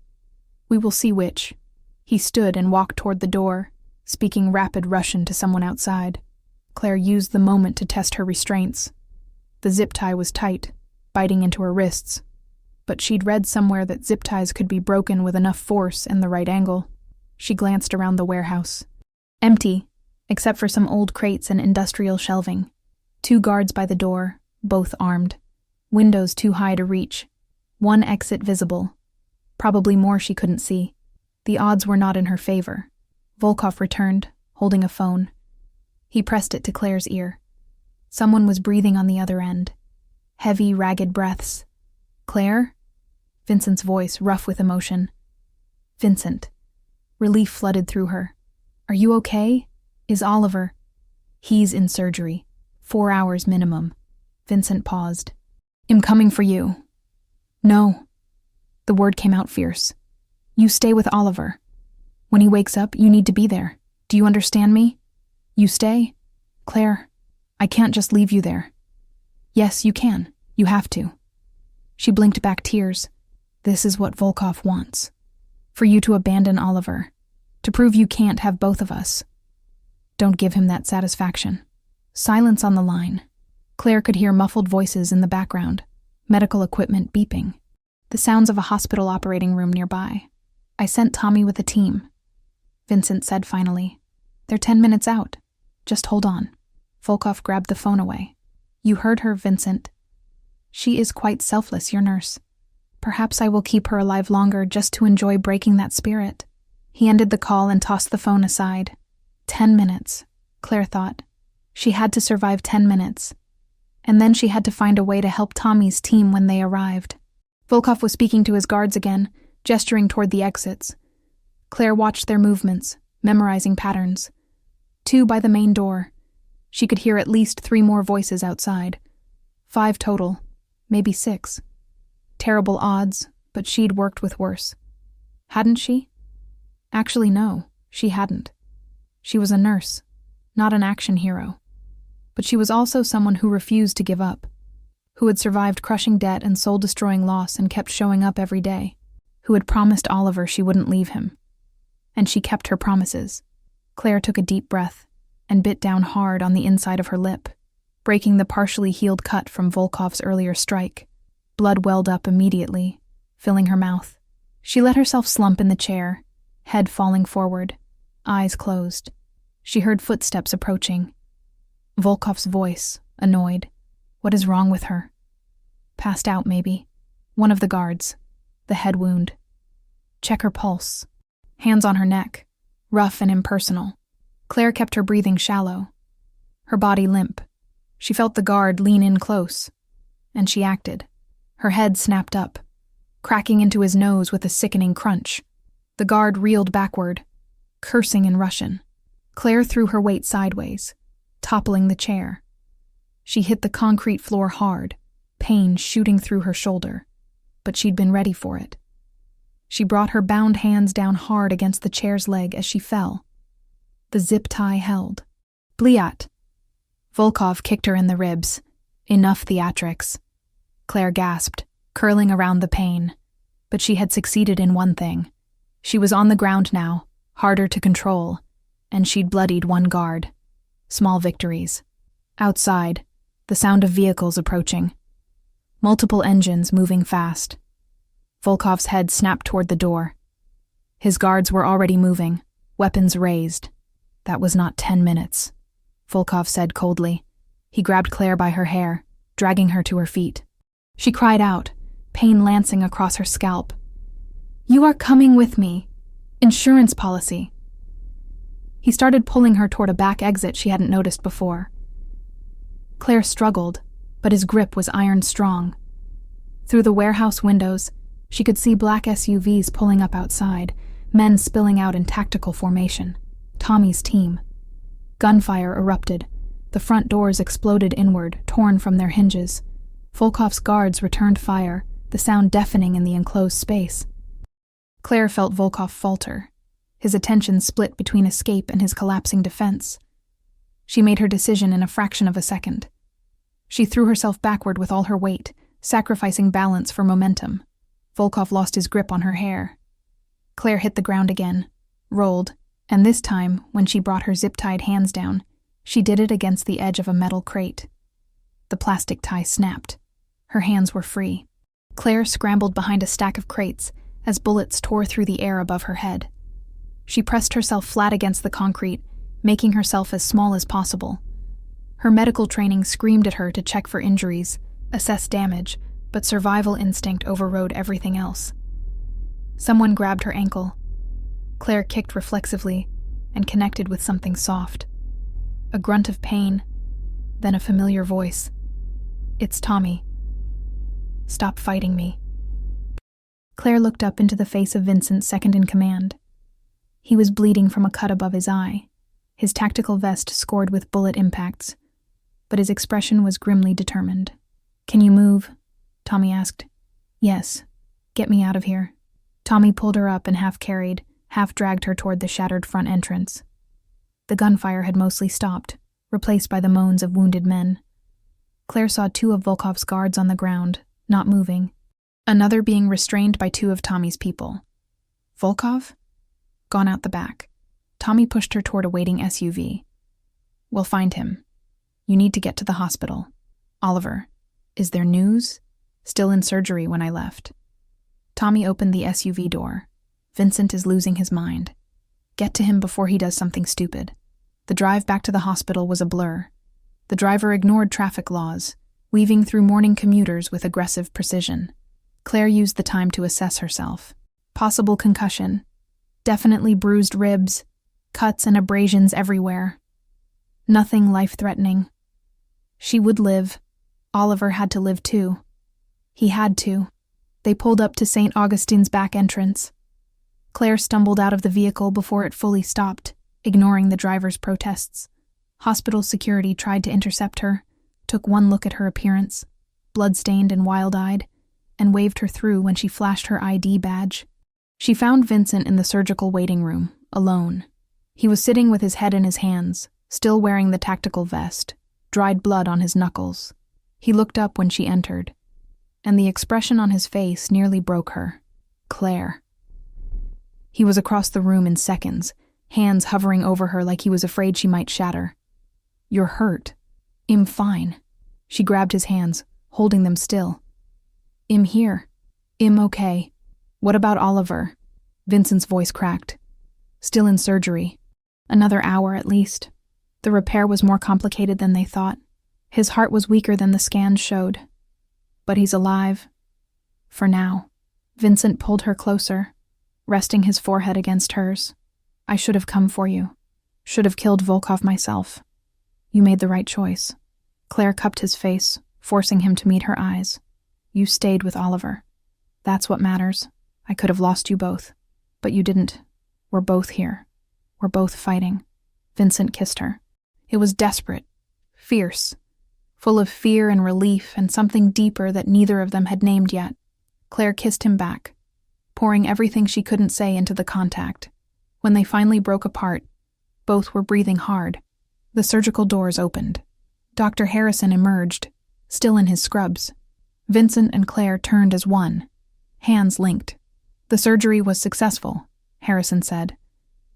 We will see which." He stood and walked toward the door, speaking rapid Russian to someone outside. Claire used the moment to test her restraints. The zip tie was tight, biting into her wrists, but she'd read somewhere that zip ties could be broken with enough force and the right angle. She glanced around the warehouse. Empty, except for some old crates and industrial shelving. 2 guards by the door, both armed. Windows too high to reach. 1 exit visible. Probably more she couldn't see. The odds were not in her favor. Volkov returned, holding a phone. He pressed it to Claire's ear. Someone was breathing on the other end. Heavy, ragged breaths. "Claire?" Vincent's voice, rough with emotion. "Vincent." Relief flooded through her. "Are you okay? Is Oliver?" "He's in surgery. 4 hours minimum." Vincent paused. "I'm coming for you." "No." The word came out fierce. "You stay with Oliver. When he wakes up, you need to be there. Do you understand me? You stay? Claire, I can't just leave you there." "Yes, you can. You have to." She blinked back tears. "This is what Volkov wants. For you to abandon Oliver. To prove you can't have both of us. Don't give him that satisfaction." Silence on the line. Claire could hear muffled voices in the background, medical equipment beeping, the sounds of a hospital operating room nearby. "I sent Tommy with a team," Vincent said finally. "They're 10 minutes out. Just hold on." Volkov grabbed the phone away. "You heard her, Vincent. She is quite selfless, your nurse. Perhaps I will keep her alive longer just to enjoy breaking that spirit." He ended the call and tossed the phone aside. 10 minutes, Claire thought. She had to survive 10 minutes. And then she had to find a way to help Tommy's team when they arrived. Volkov was speaking to his guards again, gesturing toward the exits. Claire watched their movements, memorizing patterns. 2 by the main door. She could hear at least 3 more voices outside. 5 total, maybe 6. Terrible odds, but she'd worked with worse. Hadn't she? Actually, no, she hadn't. She was a nurse, not an action hero. But she was also someone who refused to give up, who had survived crushing debt and soul-destroying loss and kept showing up every day, who had promised Oliver she wouldn't leave him. And she kept her promises. Claire took a deep breath and bit down hard on the inside of her lip, breaking the partially healed cut from Volkov's earlier strike. Blood welled up immediately, filling her mouth. She let herself slump in the chair, head falling forward, eyes closed. She heard footsteps approaching. Volkov's voice, annoyed. What is wrong with her? Passed out, maybe. One of the guards. The head wound. Check her pulse. Hands on her neck. Rough and impersonal. Claire kept her breathing shallow. Her body limp. She felt the guard lean in close. And she acted. Her head snapped up, cracking into his nose with a sickening crunch. The guard reeled backward, cursing in Russian. Claire threw her weight sideways, toppling the chair. She hit the concrete floor hard, pain shooting through her shoulder, but she'd been ready for it. She brought her bound hands down hard against the chair's leg as she fell. The zip tie held. "Bliat!" Volkov kicked her in the ribs. Enough theatrics. Claire gasped, curling around the pain. But she had succeeded in one thing. She was on the ground now, harder to control, and she'd bloodied 1 guard. Small victories. Outside, the sound of vehicles approaching. Multiple engines moving fast. Volkov's head snapped toward the door. His guards were already moving, weapons raised. That was not 10 minutes, Volkov said coldly. He grabbed Claire by her hair, dragging her to her feet. She cried out, pain lancing across her scalp. "You are coming with me. Insurance policy." He started pulling her toward a back exit she hadn't noticed before. Claire struggled, but his grip was iron strong. Through the warehouse windows, she could see black SUVs pulling up outside, men spilling out in tactical formation. Tommy's team. Gunfire erupted. The front doors exploded inward, torn from their hinges. Volkov's guards returned fire, the sound deafening in the enclosed space. Claire felt Volkov falter. his attention split between escape and his collapsing defense. She made her decision in a fraction of a second. She threw herself backward with all her weight, sacrificing balance for momentum. Volkov lost his grip on her hair. Claire hit the ground again, rolled, and this time, when she brought her zip-tied hands down, she did it against the edge of a metal crate. The plastic tie snapped. Her hands were free. Claire scrambled behind a stack of crates as bullets tore through the air above her head. She pressed herself flat against the concrete, making herself as small as possible. Her medical training screamed at her to check for injuries, assess damage, but survival instinct overrode everything else. Someone grabbed her ankle. Claire kicked reflexively and connected with something soft. A grunt of pain, then a familiar voice. "It's Tommy. Stop fighting me." Claire looked up into the face of Vincent, second in command. He was bleeding from a cut above his eye, his tactical vest scored with bullet impacts, but his expression was grimly determined. "Can you move?" Tommy asked. "Yes. Get me out of here." Tommy pulled her up and half-carried, half-dragged her toward the shattered front entrance. The gunfire had mostly stopped, replaced by the moans of wounded men. Claire saw 2 of Volkov's guards on the ground, not moving, another being restrained by 2 of Tommy's people. Volkov? Gone out the back. Tommy pushed her toward a waiting SUV. "We'll find him. You need to get to the hospital. Oliver, is there news? Still in surgery when I left." Tommy opened the SUV door. "Vincent is losing his mind. Get to him before he does something stupid." The drive back to the hospital was a blur. The driver ignored traffic laws, weaving through morning commuters with aggressive precision. Claire used the time to assess herself. Possible concussion. Definitely bruised ribs, cuts and abrasions everywhere. Nothing life-threatening. She would live. Oliver had to live too. He had to. They pulled up to St. Augustine's back entrance. Claire stumbled out of the vehicle before it fully stopped, ignoring the driver's protests. Hospital security tried to intercept her, took one look at her appearance, blood-stained and wild-eyed, and waved her through when she flashed her ID badge. She found Vincent in the surgical waiting room, alone. He was sitting with his head in his hands, still wearing the tactical vest, dried blood on his knuckles. He looked up when she entered, and the expression on his face nearly broke her. Claire. He was across the room in seconds, hands hovering over her like he was afraid she might shatter. "You're hurt." "I'm fine." She grabbed his hands, holding them still. "I'm here. I'm okay. What about Oliver?" Vincent's voice cracked. "Still in surgery. Another hour at least. The repair was more complicated than they thought. His heart was weaker than the scans showed. But he's alive. For now." Vincent pulled her closer, resting his forehead against hers. "I should have come for you. Should have killed Volkov myself. You made the right choice." Claire cupped his face, forcing him to meet her eyes. "You stayed with Oliver. That's what matters. I could have lost you both. But you didn't. We're both here. We're both fighting." Vincent kissed her. It was desperate, fierce, full of fear and relief and something deeper that neither of them had named yet. Claire kissed him back, pouring everything she couldn't say into the contact. When they finally broke apart, both were breathing hard. The surgical doors opened. Dr. Harrison emerged, still in his scrubs. Vincent and Claire turned as one, hands linked. "The surgery was successful," Harrison said,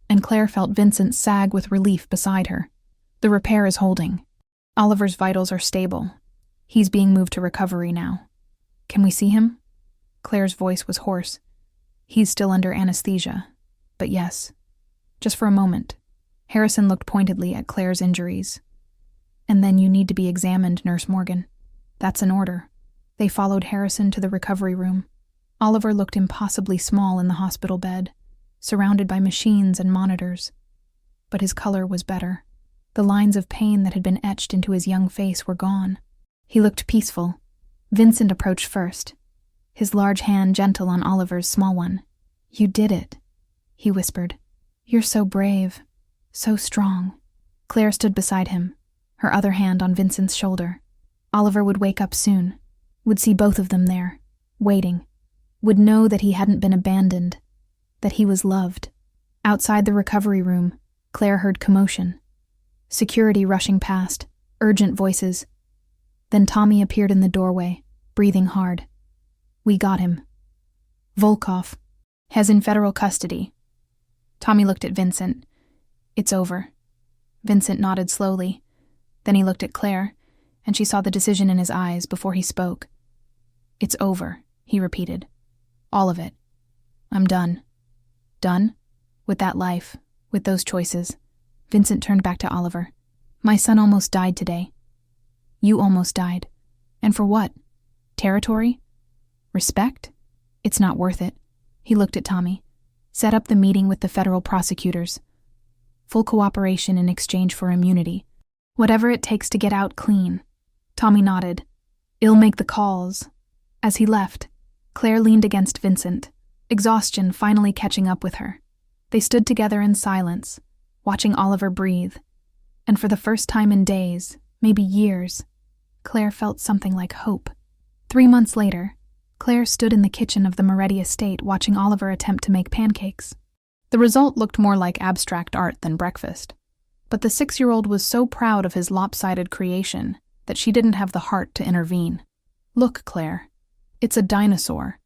and Claire felt Vincent sag with relief beside her. "The repair is holding. Oliver's vitals are stable. He's being moved to recovery now. Can we see him?" Claire's voice was hoarse. "He's still under anesthesia, but yes. Just for a moment." Harrison looked pointedly at Claire's injuries. "And then you need to be examined, Nurse Morgan. That's an order." They followed Harrison to the recovery room. Oliver looked impossibly small in the hospital bed, surrounded by machines and monitors. But his color was better. The lines of pain that had been etched into his young face were gone. He looked peaceful. Vincent approached first, his large hand gentle on Oliver's small one. "You did it," he whispered. "You're so brave, so strong." Claire stood beside him, her other hand on Vincent's shoulder. Oliver would wake up soon, would see both of them there, waiting, would know that he hadn't been abandoned, that he was loved. Outside the recovery room, Claire heard commotion. Security rushing past, urgent voices. Then Tommy appeared in the doorway, breathing hard. "We got him. Volkov has in federal custody." Tommy looked at Vincent. "It's over." Vincent nodded slowly. Then he looked at Claire, and she saw the decision in his eyes before he spoke. "It's over," he repeated. "All of it. I'm done." "Done? With that life, with those choices?" Vincent turned back to Oliver. "My son almost died today. You almost died. And for what? Territory? Respect? It's not worth it." He looked at Tommy. "Set up the meeting with the federal prosecutors. Full cooperation in exchange for immunity. Whatever it takes to get out clean." Tommy nodded. "I'll make the calls." As he left, Claire leaned against Vincent, exhaustion finally catching up with her. They stood together in silence, watching Oliver breathe. And for the first time in days, maybe years, Claire felt something like hope. 3 months later, Claire stood in the kitchen of the Moretti estate watching Oliver attempt to make pancakes. The result looked more like abstract art than breakfast, but the 6-year-old was so proud of his lopsided creation that she didn't have the heart to intervene. "Look, Claire, it's a dinosaur."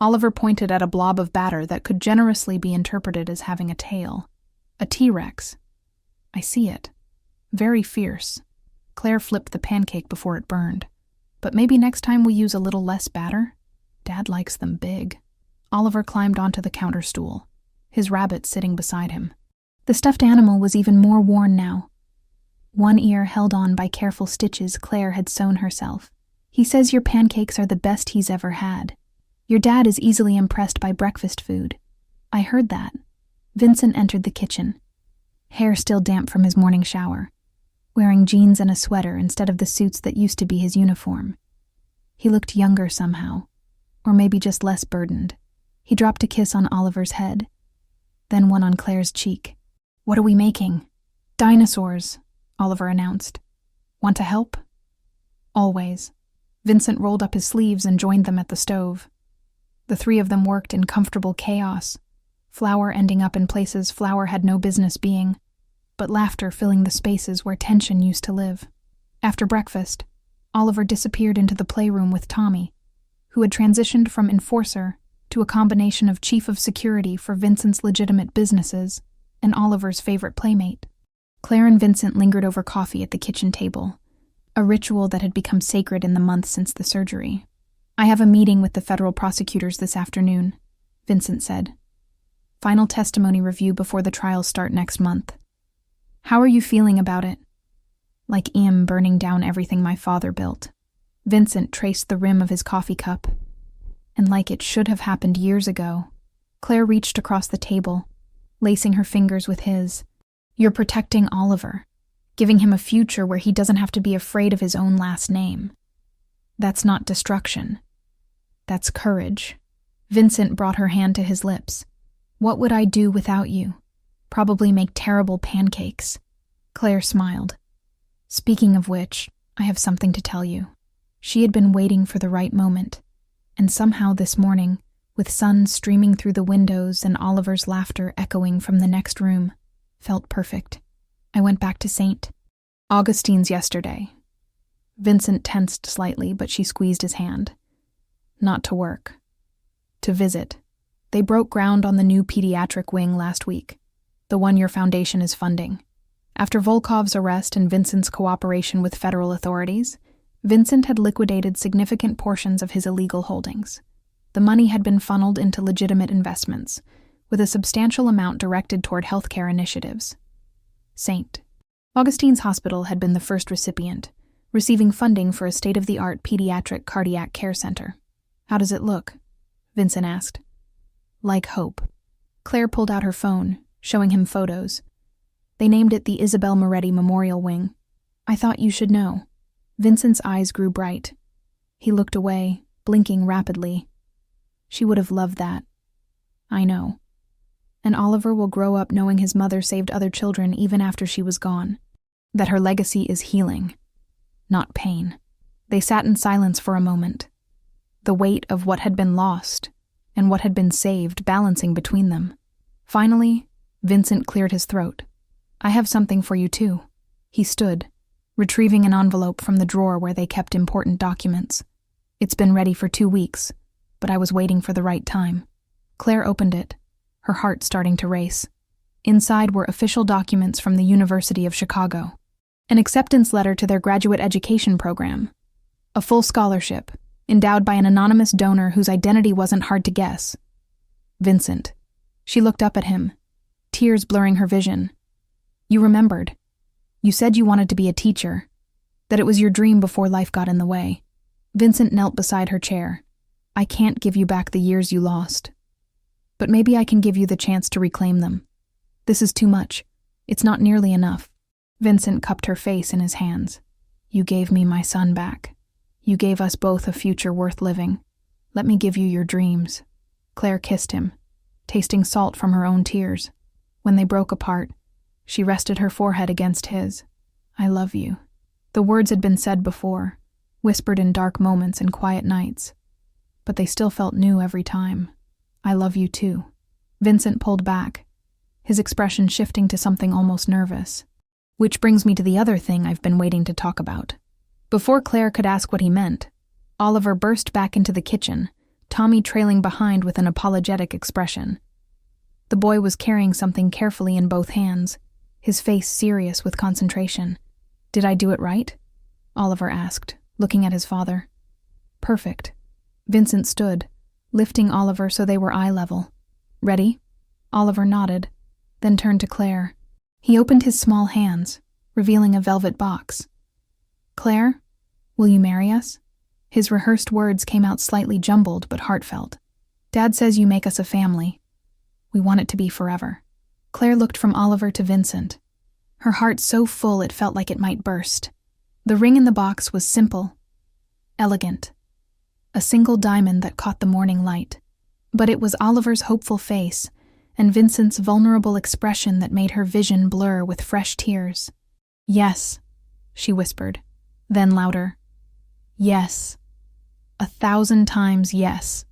Oliver pointed at a blob of batter that could generously be interpreted as having a tail. "A T-Rex. I see it. Very fierce." Claire flipped the pancake before it burned. "But maybe next time we use a little less batter? Dad likes them big." Oliver climbed onto the counter stool, his rabbit sitting beside him. The stuffed animal was even more worn now. One ear held on by careful stitches Claire had sewn herself. "He says your pancakes are the best he's ever had. Your dad is easily impressed by breakfast food." "I heard that." Vincent entered the kitchen, hair still damp from his morning shower, wearing jeans and a sweater instead of the suits that used to be his uniform. He looked younger somehow, or maybe just less burdened. He dropped a kiss on Oliver's head, then one on Claire's cheek. "What are we making?" "Dinosaurs," Oliver announced. "Want to help?" "Always." Vincent rolled up his sleeves and joined them at the stove. The 3 of them worked in comfortable chaos, flour ending up in places flour had no business being, but laughter filling the spaces where tension used to live. After breakfast, Oliver disappeared into the playroom with Tommy, who had transitioned from enforcer to a combination of chief of security for Vincent's legitimate businesses and Oliver's favorite playmate. Claire and Vincent lingered over coffee at the kitchen table, a ritual that had become sacred in the months since the surgery. "I have a meeting with the federal prosecutors this afternoon," Vincent said. "Final testimony review before the trials start next month." "How are you feeling about it?" "Like burning down everything my father built." Vincent traced the rim of his coffee cup. "And like it should have happened years ago." Claire reached across the table, lacing her fingers with his. "You're protecting Oliver, giving him a future where he doesn't have to be afraid of his own last name. That's not destruction. That's courage." Vincent brought her hand to his lips. "What would I do without you? Probably make terrible pancakes." Claire smiled. "Speaking of which, I have something to tell you." She had been waiting for the right moment, and somehow this morning, with sun streaming through the windows and Oliver's laughter echoing from the next room, felt perfect. "I went back to St. Augustine's yesterday." Vincent tensed slightly, but she squeezed his hand. "Not to work. To visit. They broke ground on the new pediatric wing last week, the one your foundation is funding. After Volkov's arrest and Vincent's cooperation with federal authorities, Vincent had liquidated significant portions of his illegal holdings. The money had been funneled into legitimate investments, with a substantial amount directed toward healthcare initiatives. St. Augustine's Hospital had been the first recipient, receiving funding for a state-of-the-art pediatric cardiac care center. "How does it look?" Vincent asked. "Like hope." Claire pulled out her phone, showing him photos. They named it the Isabel Moretti Memorial Wing. "I thought you should know." Vincent's eyes grew bright. He looked away, blinking rapidly. "She would have loved that." "I know. And Oliver will grow up knowing his mother saved other children even after she was gone. That her legacy is healing, not pain." They sat in silence for a moment, the weight of what had been lost and what had been saved balancing between them. Finally, Vincent cleared his throat. "I have something for you too." He stood, retrieving an envelope from the drawer where they kept important documents. "It's been ready for 2 weeks, but I was waiting for the right time." Claire opened it, her heart starting to race. Inside were official documents from the University of Chicago, an acceptance letter to their graduate education program, a full scholarship, endowed by an anonymous donor whose identity wasn't hard to guess. Vincent. She looked up at him, tears blurring her vision. "You remembered. You said you wanted to be a teacher, that it was your dream before life got in the way." Vincent knelt beside her chair. "I can't give you back the years you lost, but maybe I can give you the chance to reclaim them. This is too much. It's not nearly enough." Vincent cupped her face in his hands. "You gave me my son back. You gave us both a future worth living. Let me give you your dreams." Claire kissed him, tasting salt from her own tears. When they broke apart, she rested her forehead against his. "I love you." The words had been said before, whispered in dark moments and quiet nights, but they still felt new every time. "I love you too." Vincent pulled back, his expression shifting to something almost nervous. "Which brings me to the other thing I've been waiting to talk about." Before Claire could ask what he meant, Oliver burst back into the kitchen, Tommy trailing behind with an apologetic expression. The boy was carrying something carefully in both hands, his face serious with concentration. "Did I do it right?" Oliver asked, looking at his father. "Perfect." Vincent stood, lifting Oliver so they were eye level. "Ready?" Oliver nodded, then turned to Claire. He opened his small hands, revealing a velvet box. "Claire, will you marry us?" His rehearsed words came out slightly jumbled but heartfelt. "Dad says you make us a family. We want it to be forever." Claire looked from Oliver to Vincent, her heart so full it felt like it might burst. The ring in the box was simple, elegant, a single diamond that caught the morning light. But it was Oliver's hopeful face and Vincent's vulnerable expression that made her vision blur with fresh tears. "Yes," she whispered, then louder. "Yes. 1,000 times yes,"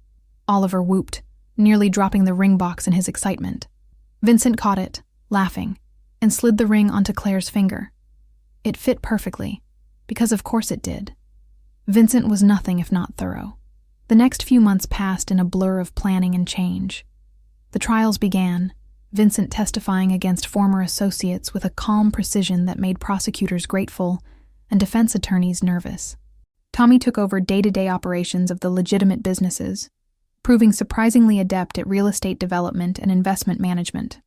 Oliver whooped, nearly dropping the ring box in his excitement. Vincent caught it, laughing, and slid the ring onto Claire's finger. It fit perfectly, because of course it did. Vincent was nothing if not thorough. The next few months passed in a blur of planning and change. The trials began, Vincent testifying against former associates with a calm precision that made prosecutors grateful and defense attorneys nervous. Tommy took over day-to-day operations of the legitimate businesses, proving surprisingly adept at real estate development and investment management.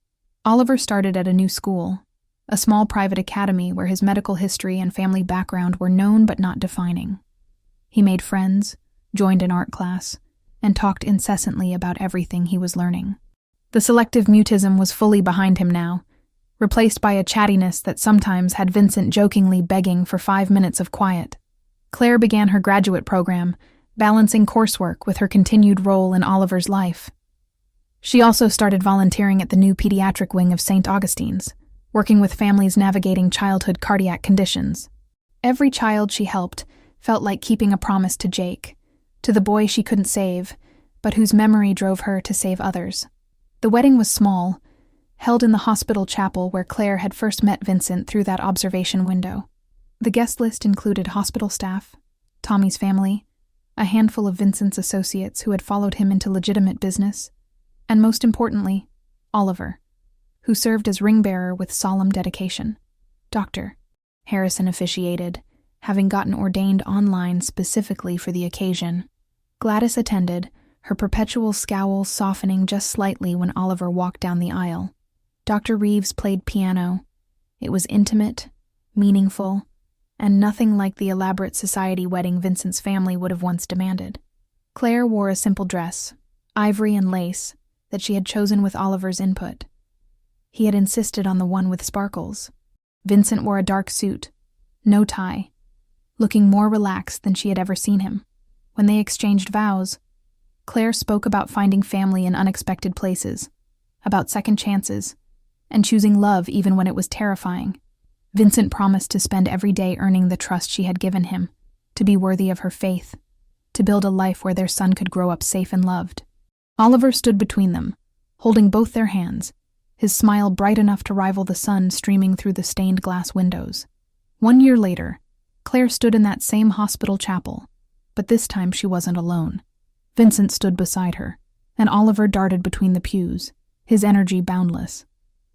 Oliver started at a new school, a small private academy where his medical history and family background were known but not defining. He made friends, joined an art class, and talked incessantly about everything he was learning. The selective mutism was fully behind him now, replaced by a chattiness that sometimes had Vincent jokingly begging for 5 minutes of quiet. Claire began her graduate program, balancing coursework with her continued role in Oliver's life. She also started volunteering at the new pediatric wing of St. Augustine's, working with families navigating childhood cardiac conditions. Every child she helped felt like keeping a promise to Jake, to the boy she couldn't save, but whose memory drove her to save others. The wedding was small, held in the hospital chapel where Claire had first met Vincent through that observation window. The guest list included hospital staff, Tommy's family, a handful of Vincent's associates who had followed him into legitimate business, and most importantly, Oliver, who served as ring-bearer with solemn dedication. Dr. Harrison officiated, having gotten ordained online specifically for the occasion. Gladys attended, her perpetual scowl softening just slightly when Oliver walked down the aisle. Dr. Reeves played piano. It was intimate, meaningful, and nothing like the elaborate society wedding Vincent's family would have once demanded. Claire wore a simple dress, ivory and lace, that she had chosen with Oliver's input. He had insisted on the one with sparkles. Vincent wore a dark suit, no tie, looking more relaxed than she had ever seen him. When they exchanged vows, Claire spoke about finding family in unexpected places, about second chances, and choosing love even when it was terrifying. Vincent promised to spend every day earning the trust she had given him, to be worthy of her faith, to build a life where their son could grow up safe and loved. Oliver stood between them, holding both their hands, his smile bright enough to rival the sun streaming through the stained glass windows. 1 year later, Claire stood in that same hospital chapel, but this time she wasn't alone. Vincent stood beside her, and Oliver darted between the pews, his energy boundless.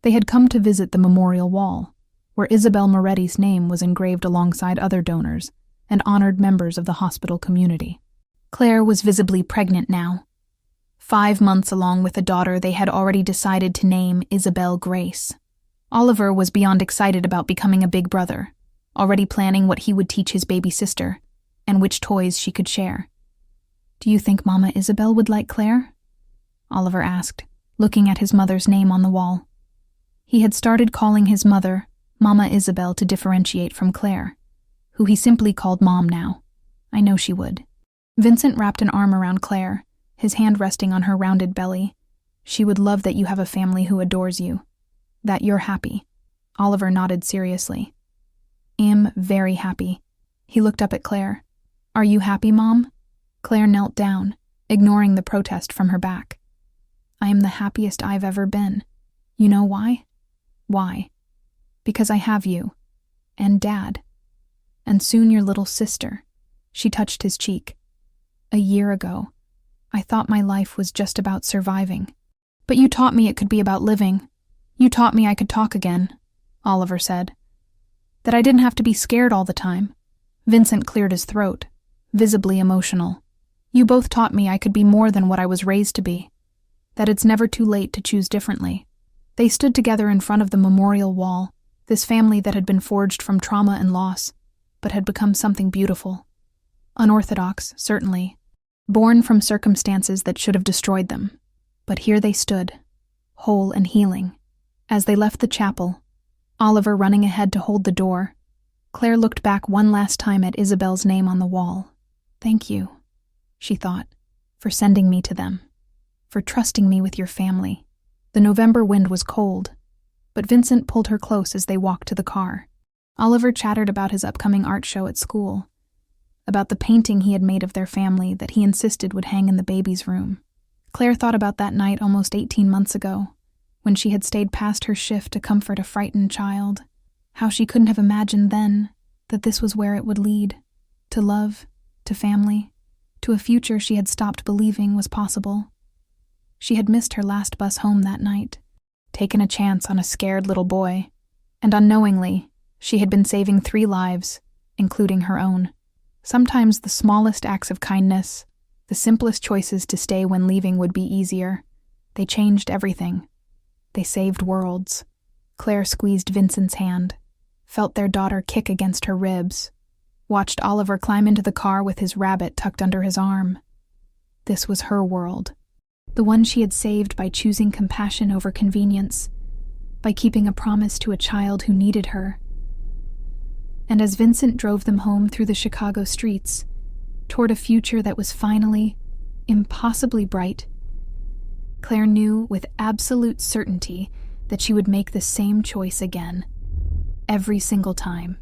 They had come to visit the memorial wall, where Isabel Moretti's name was engraved alongside other donors and honored members of the hospital community. Claire was visibly pregnant now. 5 months along with a daughter they had already decided to name Isabel Grace. Oliver was beyond excited about becoming a big brother, already planning what he would teach his baby sister and which toys she could share. "Do you think Mama Isabel would like Claire?" Oliver asked, looking at his mother's name on the wall. He had started calling his mother Mama Isabel to differentiate from Claire, who he simply called Mom now. "I know she would." Vincent wrapped an arm around Claire, his hand resting on her rounded belly. "She would love that you have a family who adores you, that you're happy." Oliver nodded seriously. "Am very happy." He looked up at Claire. "Are you happy, Mom?" Claire knelt down, ignoring the protest from her back. "I am the happiest I've ever been. You know why?" "Why?" "Because I have you. And Dad. And soon your little sister." She touched his cheek. "A year ago, I thought my life was just about surviving. But you taught me it could be about living. You taught me I could talk again," Oliver said. "That I didn't have to be scared all the time." Vincent cleared his throat, visibly emotional. "You both taught me I could be more than what I was raised to be. That it's never too late to choose differently." They stood together in front of the memorial wall, this family that had been forged from trauma and loss, but had become something beautiful. Unorthodox, certainly, born from circumstances that should have destroyed them. But here they stood, whole and healing. As they left the chapel, Oliver running ahead to hold the door, Claire looked back one last time at Isabel's name on the wall. "Thank you," she thought, "for sending me to them, for trusting me with your family." The November wind was cold, but Vincent pulled her close as they walked to the car. Oliver chattered about his upcoming art show at school, about the painting he had made of their family that he insisted would hang in the baby's room. Claire thought about that night almost 18 months ago, when she had stayed past her shift to comfort a frightened child, how she couldn't have imagined then that this was where it would lead, to love, to family, to a future she had stopped believing was possible. She had missed her last bus home that night, taken a chance on a scared little boy, and unknowingly, she had been saving 3 lives, including her own. Sometimes the smallest acts of kindness, the simplest choices to stay when leaving would be easier. They changed everything. They saved worlds. Claire squeezed Vincent's hand, felt their daughter kick against her ribs, watched Oliver climb into the car with his rabbit tucked under his arm. This was her world. The one she had saved by choosing compassion over convenience, by keeping a promise to a child who needed her. And as Vincent drove them home through the Chicago streets, toward a future that was finally, impossibly bright, Claire knew with absolute certainty that she would make the same choice again, every single time.